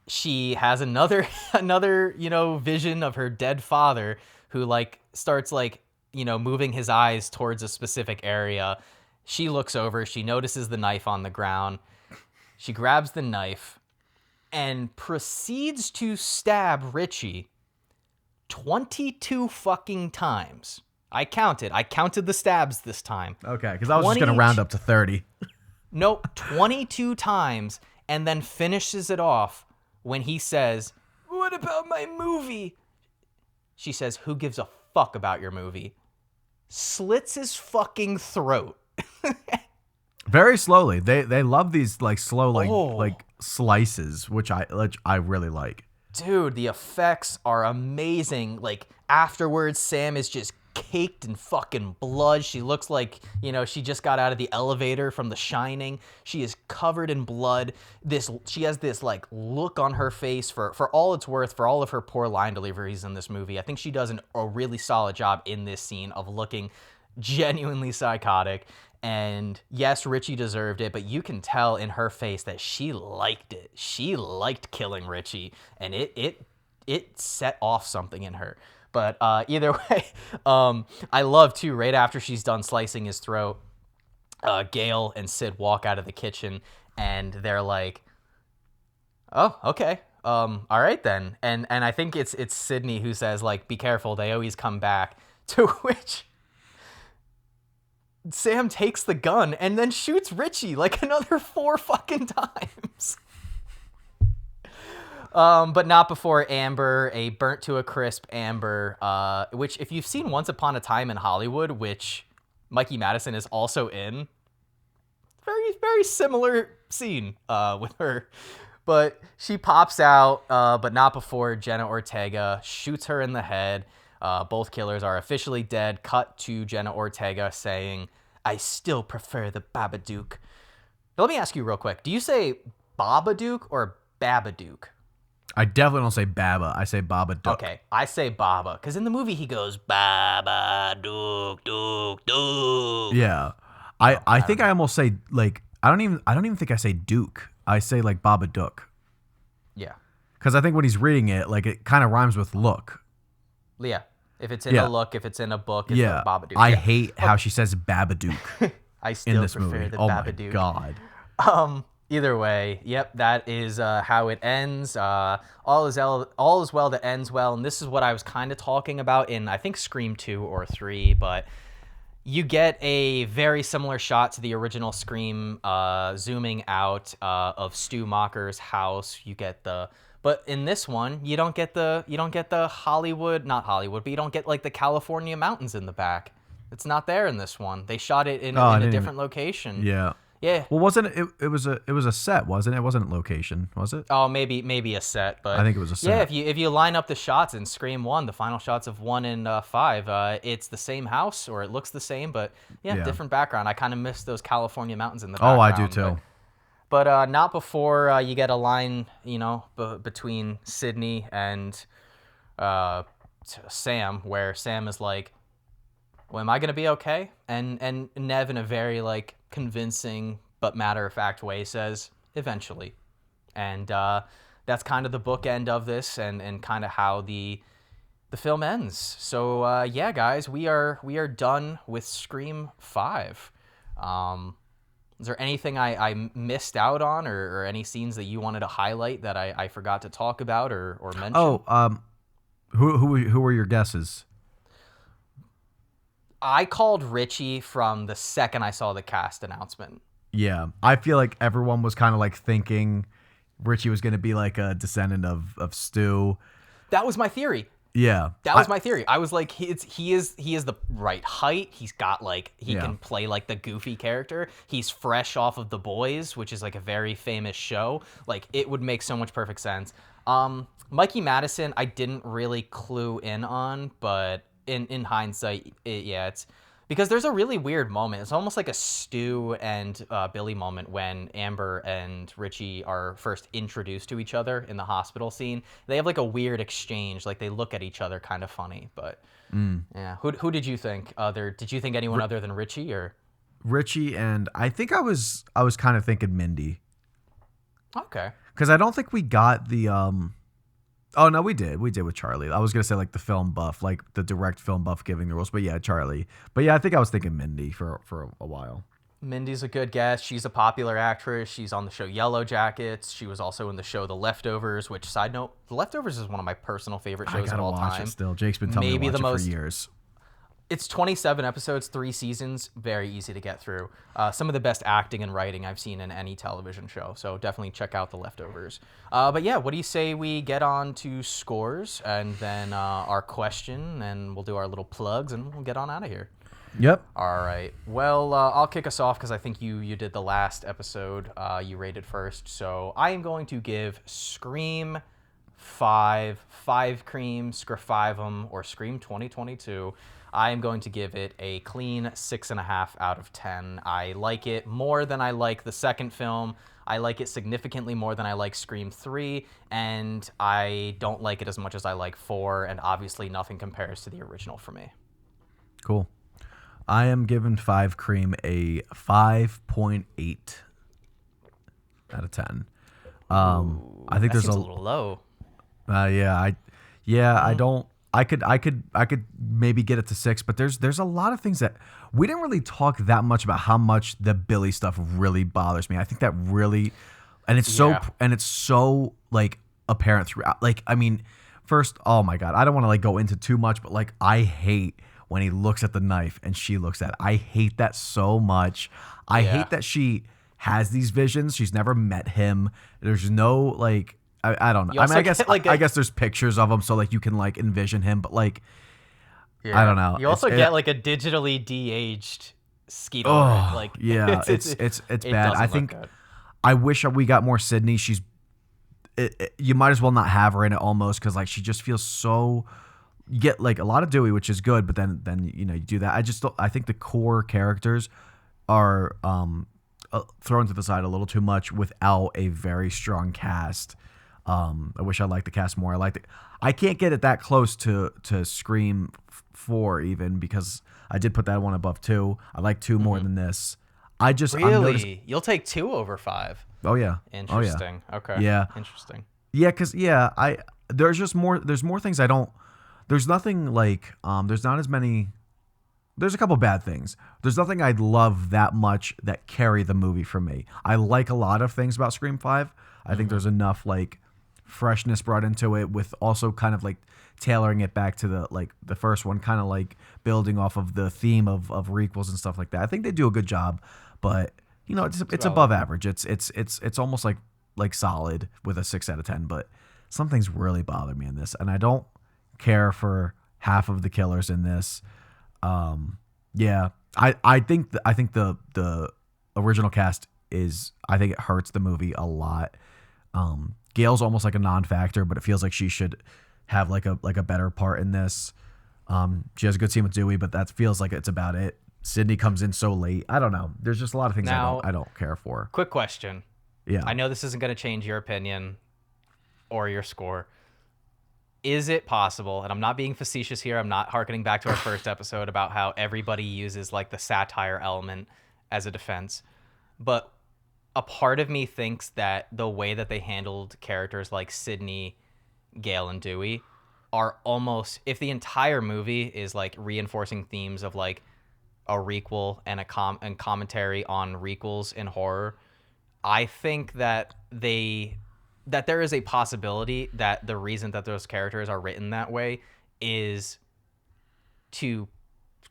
she has another vision of her dead father, who like starts like moving his eyes towards a specific area. She looks over, she notices the knife on the ground, she grabs the knife and proceeds to stab Richie 22 fucking times. I counted the stabs this time. Okay, because I was just going to round up to 30. Nope, 22 times, and then finishes it off when he says, "What about my movie?" She says, "Who gives a fuck about your movie?" slits his fucking throat. Very slowly. They love these like slow Oh. like slices, which I really like. Dude, the effects are amazing. Like, afterwards, Sam is just caked in fucking blood. She looks like, she just got out of the elevator from The Shining. She is covered in blood. She has this, like, look on her face for all it's worth, for all of her poor line deliveries in this movie. I think she does a really solid job in this scene of looking genuinely psychotic. And yes, Richie deserved it, but you can tell in her face that she liked it. She liked killing Richie, and it set off something in her. But either way, I love too, right after she's done slicing his throat, Gail and Sid walk out of the kitchen, and they're like, "Oh, okay, all right then." And I think it's Sydney who says, like, "Be careful, they always come back." To which Sam takes the gun and then shoots Richie like another 4 fucking times. But not before Amber, a burnt to a crisp Amber, which if you've seen Once Upon a Time in Hollywood, which Mikey Madison is also in, very, very similar scene with her. But she pops out, but not before Jenna Ortega shoots her in the head. Both killers are officially dead. Cut to Jenna Ortega saying, "I still prefer the Babadook." Now, let me ask you real quick. Do you say Babadook or Babadook? I definitely don't say Baba. I say Babadook. Okay, I say Baba, because in the movie he goes, Babadook, Dook, Dook. Yeah. I think I almost say, like, I don't even think I say Duke. I say, like, Babadook. Yeah. Because I think when he's reading it, like, it kind of rhymes with look. Yeah. If it's in a look, if it's in a book, it's Yeah. a Babadook. I hate how she says Babadook I still in this prefer movie. the Oh Babadook. my god. Either way, yep, that is how it ends. All is well that ends well, and this is what I was kind of talking about in, I think, Scream 2 or 3, but you get a very similar shot to the original Scream, zooming out of Stu Macher's house. But in this one, you don't get the Hollywood, not Hollywood, but you don't get like the California mountains in the back. It's not there in this one. They shot it in a different location. Yeah. Yeah. Well, wasn't it? It was a set, wasn't it? It wasn't location, was it? Oh, maybe a set, but I think it was a set. Yeah, if you line up the shots in Scream 1, the final shots of 1 and 5, it's the same house, or it looks the same, but yeah. Different background. I kind of miss those California mountains in the background. Oh, I do too. But not before you get a line, between Sydney and Sam, where Sam is like, "Well, am I gonna be okay?" And Nev, in a very like convincing but matter-of-fact way, says, "Eventually." And that's kind of the bookend of this, and kind of how the film ends. So yeah, guys, we are done with Scream 5. Is there anything I missed out on, or any scenes that you wanted to highlight that I forgot to talk about or mention? Oh, who were your guesses? I called Richie from the second I saw the cast announcement. Yeah, I feel like everyone was kind of like thinking Richie was going to be like a descendant of Stu. That was my theory. Yeah, That was my theory. I was like, he is the right height. He's got like, he can play like the goofy character. He's fresh off of The Boys, which is like a very famous show. Like, it would make so much perfect sense. Mikey Madison, I didn't really clue in on, but in hindsight, it's because there's a really weird moment. It's almost like a Stu and Billy moment when Amber and Richie are first introduced to each other in the hospital scene. They have like a weird exchange, like they look at each other kind of funny. But yeah, who did you think? Did you think anyone other than Richie, or Richie? And I think I was kind of thinking Mindy. Okay. Because I don't think we got the Oh no, we did with Charlie. I was gonna say like the film buff, like the direct film buff giving the rules, but yeah, Charlie. But yeah, I think I was thinking Mindy for a while. Mindy's a good guess. She's a popular actress. She's on the show Yellow Jackets. She was also in the show The Leftovers, which, side note, The Leftovers is one of my personal favorite shows of all time. I gotta watch it still. Jake's been telling me to watch it for years. It's 27 episodes, 3 seasons, very easy to get through. Some of the best acting and writing I've seen in any television show, so definitely check out The Leftovers. But yeah, what do you say we get on to scores and then our question, and we'll do our little plugs, and we'll get on out of here. Yep. All right. Well, I'll kick us off because I think you did the last episode. You rated first. So I am going to give Scream 5 cream, Screfivum, or Scream 2022. I am going to give it a clean 6.5 out of 10. I like it more than I like the second film. I like it significantly more than I like Scream 3, and I don't like it as much as I like 4, and obviously nothing compares to the original for me. Cool. I am giving 5 cream a 5.8 out of 10. I think That there's seems a little low. I don't. I could maybe get it to 6, but there's a lot of things that we didn't really talk that much about how much the Billy stuff really bothers me. I think that really, and it's so like apparent throughout. Like, I mean, first, oh my God, I don't want to like go into too much, but like I hate when he looks at the knife and she looks at it. I hate that so much. I hate that she has these visions. She's never met him. There's no like. I don't know. I mean, I guess there's pictures of him, so like you can like envision him, but like, I don't know. You also get like a digitally de-aged Skeeter. Like, it's bad. I think I wish we got more Sydney. You might as well not have her in it almost because like she just feels so. You get like a lot of Dewey, which is good, but then you do that. I think the core characters are thrown to the side a little too much without a very strong cast. I wish I liked the cast more. I liked it. I can't get it that close to Scream 4 even because I did put that one above 2. I like 2 more than this. You'll take 2 over 5. Oh yeah. Interesting. Oh, yeah. Okay. Yeah. Interesting. Yeah, because there's just more. There's more things I don't. There's nothing like. There's not as many. There's a couple bad things. There's nothing I love that much that carry the movie for me. I like a lot of things about Scream 5. I think there's enough like freshness brought into it with also kind of like tailoring it back to the first one, kind of like building off of the theme of requels and stuff like that. I think they do a good job, but it's above average. It's almost like solid with a 6 out of 10, but some things really bother me in this, and I don't care for half of the killers in this. I think the original cast I think it hurts the movie a lot. Gail's almost like a non-factor, but it feels like she should have like a better part in this. She has a good scene with Dewey, but that feels like it's about it. Sydney comes in so late. I don't know. There's just a lot of things I don't care for. Quick question. Yeah. I know this isn't going to change your opinion or your score. Is it possible, and I'm not being facetious here, I'm not hearkening back to our first episode about how everybody uses like the satire element as a defense, but a part of me thinks that the way that they handled characters like Sydney, Gale, and Dewey are almost, if the entire movie is like reinforcing themes of like a requel and and commentary on requels in horror, I think that there is a possibility that the reason that those characters are written that way is to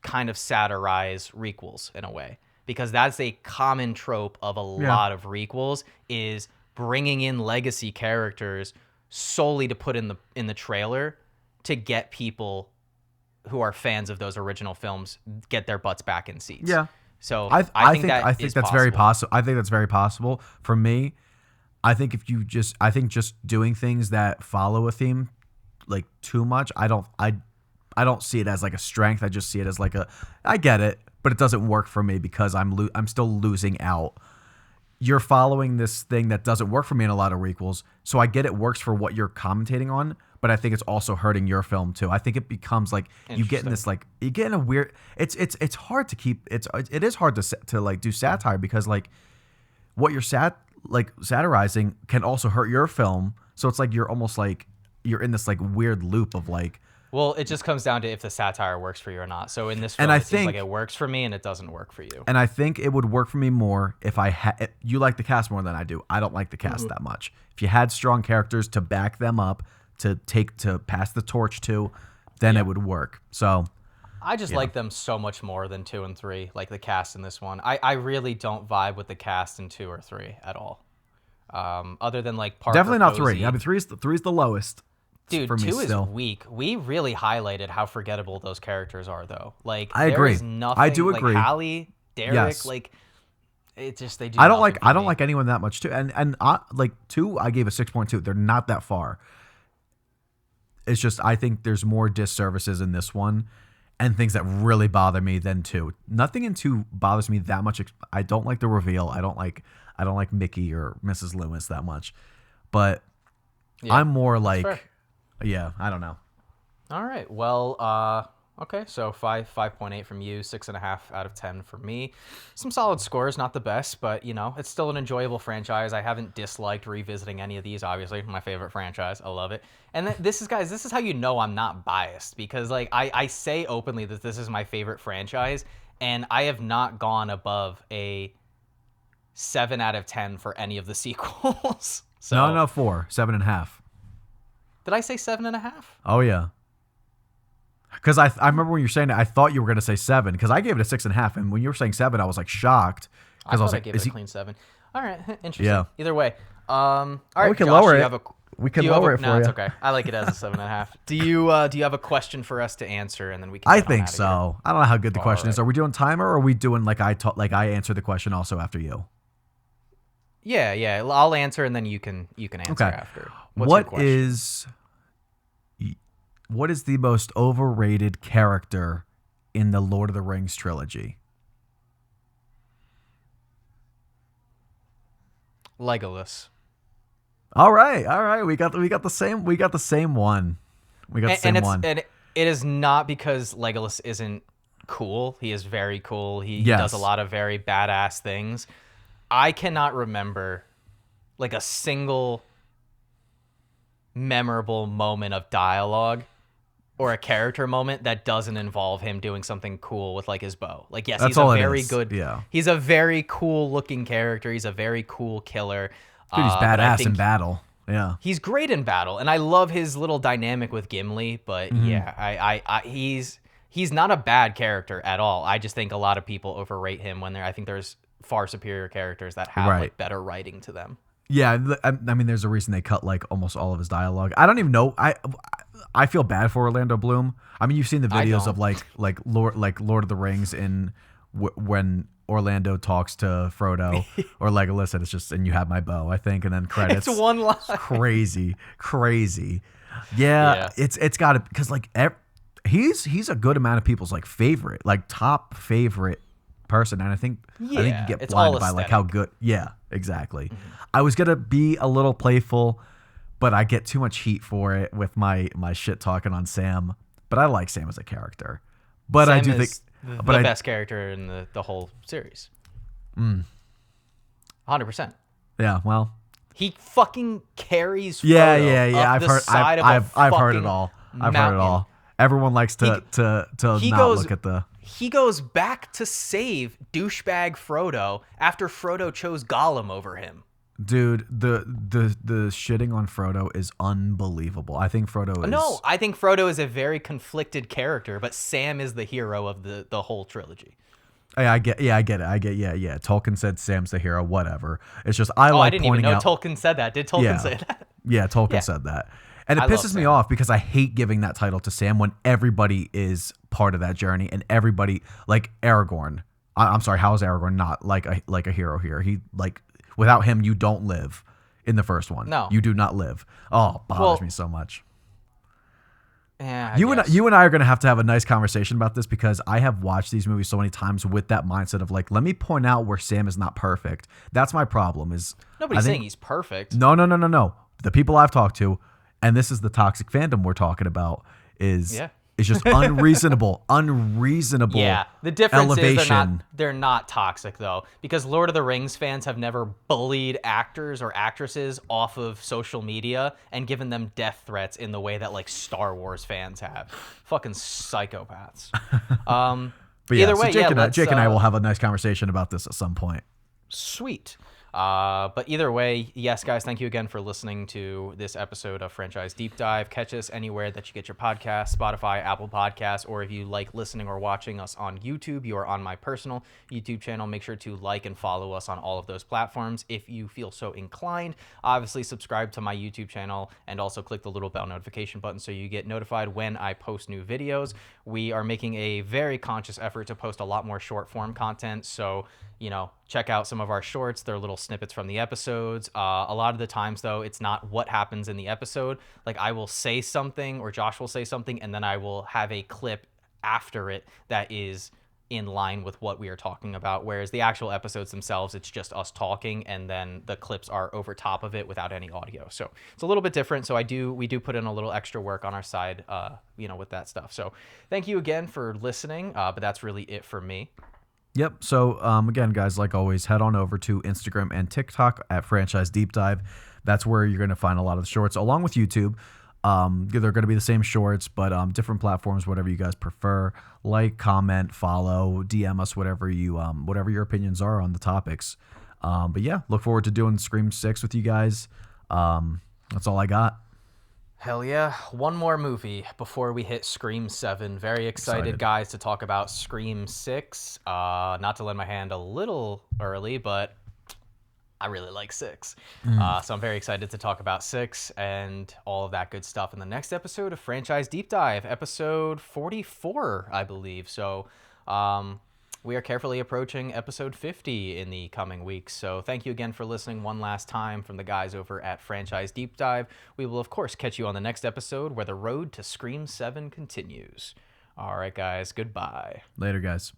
kind of satirize requels in a way. Because that's a common trope of a lot of requels, is bringing in legacy characters solely to put in the trailer to get people who are fans of those original films get their butts back in seats. Yeah. So I think that's very possible. I think that's very possible. For me, I think just doing things that follow a theme like too much, I don't see it as like a strength. I just see it as like I get it, but it doesn't work for me because I'm still losing out. You're following this thing that doesn't work for me in a lot of requels, so I get it works for what you're commentating on, but I think it's also hurting your film too. I think it becomes like you get in this like you get in a weird. It's hard to keep. It is hard to like do satire because like what you're satirizing can also hurt your film. So it's like you're almost like you're in this like weird loop of like. Well, it just comes down to if the satire works for you or not. So in this film, it seems like it works for me and it doesnn't work for you. And I think it would work for me more if you like the cast more than I do. I don't like the cast that much. If you had strong characters to back them up, to pass the torch to, then it would work. So I just like them so much more than 2 and 3, like the cast in this one. I really don't vibe with the cast in 2 or 3 at all. Other than like Parker definitely not Posey. 3. I mean, 3 is the lowest. Dude, for me 2 is still. weak. We really highlighted how forgettable those characters are, though. Like, I there agree. is nothing. I do like, agree. Hallie, Derek, Yes. like, it just they do. I don't nothing for me. like anyone that much too. And I, like 2, I gave a 6.2. They're not that far. It's just I think there's more disservices in this one, and things that really bother me than 2. Nothing in 2 bothers me that much. I don't like the reveal. I don't like Mickey or Mrs. Loomis that much, but Yeah, I'm more fair. like, yeah, I don't know. All right. Well, okay. So 5.8 from you, 6.5 out of 10 for me. Some solid scores, not the best, but it's still an enjoyable franchise. I haven't disliked revisiting any of these. Obviously, my favorite franchise. I love it. And this is how you know I'm not biased, because like I say openly that this is my favorite franchise, and I have not gone above a 7 out of 10 for any of the sequels. So, No, 4, 7.5. Did I say 7.5? Oh yeah. Because I remember when you were saying it, I thought you were going to say 7, because I gave it a 6.5, and when you were saying 7, I was like shocked, because I was I like, gave is it a he? clean 7. All right, interesting. Yeah. Either way, all right. we can Josh, lower do you it. have a- We can do you have lower a- it for no, you. it's okay. I like it as a 7.5. Do you have a question for us to answer, and then we can? I get on think outta here? so. I don't know how good the question is. right. Are we doing timer, or are we doing like I answer the question also after you? Yeah. I'll answer, and then you can answer Okay. after. What's your question? What is the most overrated character in the Lord of the Rings trilogy? Legolas? All right. We got the same one. We got the same one. And it is not because Legolas isn't cool. He is very cool. He Yes. does a lot of very badass things. I cannot remember like a single memorable moment of dialogue or a character moment that doesn't involve him doing something cool with like his bow. Like, yes, That's he's a all it very is. good. Yeah. He's a very cool looking character. He's a very cool killer. Dude, he's but I badass in think battle. Yeah. He's great in battle, and I love his little dynamic with Gimli. But Mm-hmm. yeah, he's not a bad character at all. I just think a lot of people overrate him when I think there's far superior characters that have Right. like better writing to them. Yeah, I mean, there's a reason they cut like almost all of his dialogue. I don't even know. I feel bad for Orlando Bloom. I mean, you've seen the videos of like Lord of the Rings in when Orlando talks to Frodo or Legolas, and it's just "and you have my bow," I think, and then credits. It's one line. Crazy. Yeah. It's got to, because like he's a good amount of people's like favorite, like top favorite person, and I think you get it's all blinded by like how aesthetic. good. Yeah, exactly. I was gonna be a little playful, but I get too much heat for it with my shit talking on Sam. But I like Sam as a character. But I Sam do think is the best character in the whole series. 100%. Yeah, well, He fucking carries Frodo yeah. up I've the heard side of I've a heard it fucking all. I've heard it mountain. all. Everyone likes to he not goes- look at the. He goes back to save douchebag Frodo after Frodo chose Gollum over him. Dude, the shitting on Frodo is unbelievable. I think Frodo is. No, I think Frodo is a very conflicted character, but Sam is the hero of the whole trilogy. I get it. Yeah. Tolkien said Sam's the hero. Whatever. It's just I I like didn't even pointing know out. Tolkien said that. Did Tolkien Yeah. say that? Yeah, Tolkien Yeah. said that. And it I love pisses me Sam. off because I hate giving that title to Sam when everybody is part of that journey, and everybody, like Aragorn. I'm sorry, how is Aragorn not like a hero here? He, like, without him you don't live in the first one. No. You do not live. Oh, it bothers Well, me so much. Yeah, I You guess. and I are going to have a nice conversation about this, because I have watched these movies so many times with that mindset of like, let me point out where Sam is not perfect. That's my problem. Is Nobody's I think- saying he's perfect. No. The people I've talked to, and this is the toxic fandom we're talking about, is Yeah. it's just unreasonable. Yeah, the difference elevation. is they're not toxic though, because Lord of the Rings fans have never bullied actors or actresses off of social media and given them death threats in the way that like Star Wars fans have. Fucking psychopaths. But yeah, Either so way, Jake and I let's, will have a nice conversation about this at some point. Sweet. But either way, yes, guys, thank you again for listening to this episode of Franchise Deep Dive. Catch us anywhere that you get your podcasts, Spotify, Apple Podcasts, or if you like listening or watching us on YouTube, you are on my personal YouTube channel. Make sure to like and follow us on all of those platforms if you feel so inclined. Obviously, subscribe to my YouTube channel and also click the little bell notification button so you get notified when I post new videos. We are making a very conscious effort to post a lot more short form content, so check out some of our shorts. They're little snippets from the episodes. A lot of the times, though, it's not what happens in the episode. Like, I will say something or Josh will say something, and then I will have a clip after it that is in line with what we are talking about. Whereas the actual episodes themselves, it's just us talking, and then the clips are over top of it without any audio. So it's a little bit different. So we do put in a little extra work on our side, with that stuff. So thank you again for listening. But that's really it for me. Yep. So, again, guys, like always, head on over to Instagram and TikTok at Franchise Deep Dive. That's where you're going to find a lot of the shorts, along with YouTube. They're going to be the same shorts, but different platforms, whatever you guys prefer. Like, comment, follow, DM us, whatever your opinions are on the topics. But yeah, look forward to doing Scream 6 with you guys. That's all I got. Hell yeah. One more movie before we hit Scream 7. Very excited, guys, to talk about Scream 6. Not to lend my hand a little early, but I really like 6. So I'm very excited to talk about 6 and all of that good stuff in the next episode of Franchise Deep Dive, episode 44, I believe. So we are carefully approaching episode 50 in the coming weeks. So thank you again for listening one last time from the guys over at Franchise Deep Dive. We will, of course, catch you on the next episode where the road to Scream 7 continues. All right, guys. Goodbye. Later, guys.